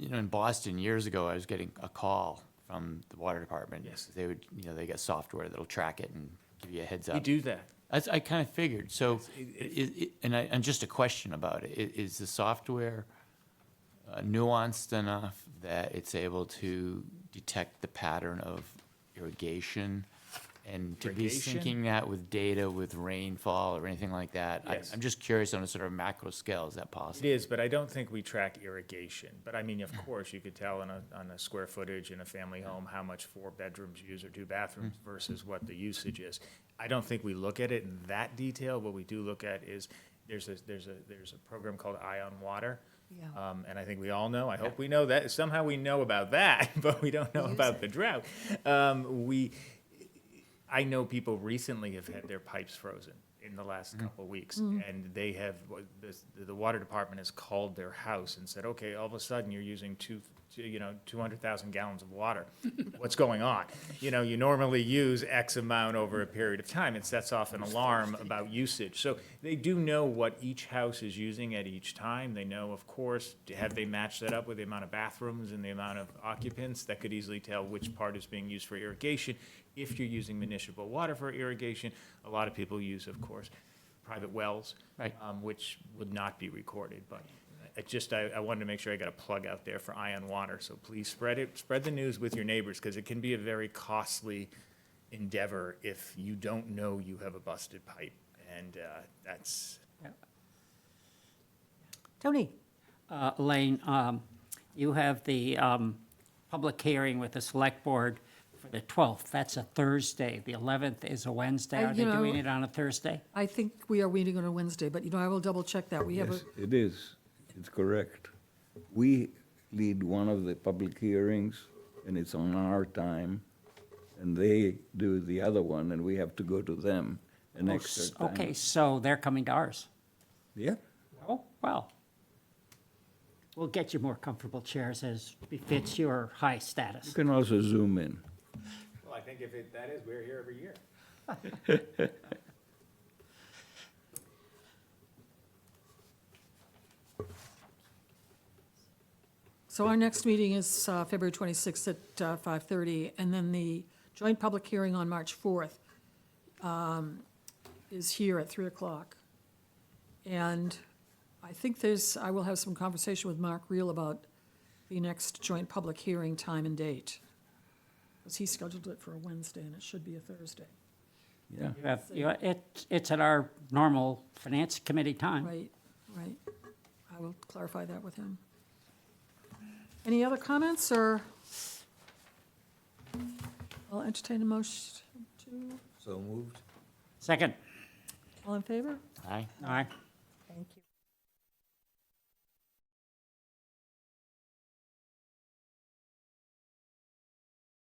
in Boston, years ago, I was getting a call from the water department. Yes. They would, they get software that'll track it and give you a heads up. We do that. I kind of figured, so, and just a question about it, is the software nuanced enough that it's able to detect the pattern of irrigation? And to be Irrigation? syncing that with data, with rainfall or anything like that? Yes. I'm just curious on a sort of macro scale, is that It possible? is, but I don't think we track irrigation. But I mean, of course, you could tell on a square footage in a family home how much 4 bedrooms use or 2 bathrooms versus what the usage is. I don't think we look at it in that detail. What we do look at is there's a program called Eye on Water. Yeah. And I think we all know, I hope we know that, somehow we know about that, but we don't know about the drought. I know people recently have had their pipes frozen in the last couple of weeks, and they have, the water department has called their house and said, okay, all of a sudden you're using 200,000 gallons of water. What's going on? You normally use X amount over a period of time. It sets off an alarm about usage. So they do know what each house is using at each time. They know, of course, have they matched that up with the amount of bathrooms and the amount of occupants? That could easily tell which part is being used for irrigation. If you're using municipal water for irrigation, a lot of people use, of course, private wells, Right. which would not be recorded. But I wanted to make sure I got a plug out there for Eye on Water. So please spread the news with your neighbors, because it can be a very costly endeavor if you don't know you have a busted pipe. And that's, Tony? Elaine, you have the public hearing with the select board for the 12th. That's a Thursday. The 11th is a Wednesday. Are they doing it on a Thursday? I think we are meeting on a Wednesday, but, I will double check that. We have a, Yes, it is. It's correct. We lead one of the public hearings, and it's on our time, and they do the other one, and we have to go to them an extra time. Okay, so they're coming to ours. Yeah. Oh, well. We'll get you more comfortable chairs as befits your high You status. can also zoom in. well, I think if that is, we're here every year. so our next meeting is February 26th at 5:30, and then the joint public hearing on March 4th is here at 3 o'clock. And I think I will have some conversation with Mark Reel about the next joint public hearing time and date. Because he scheduled it for a Wednesday, and it should be a Thursday. Yeah. It's at our normal finance committee time. Right, right. I will clarify that with him. Any other comments, or? I'll entertain a motion to, So moved. Second. all in favor? Aye. Aye.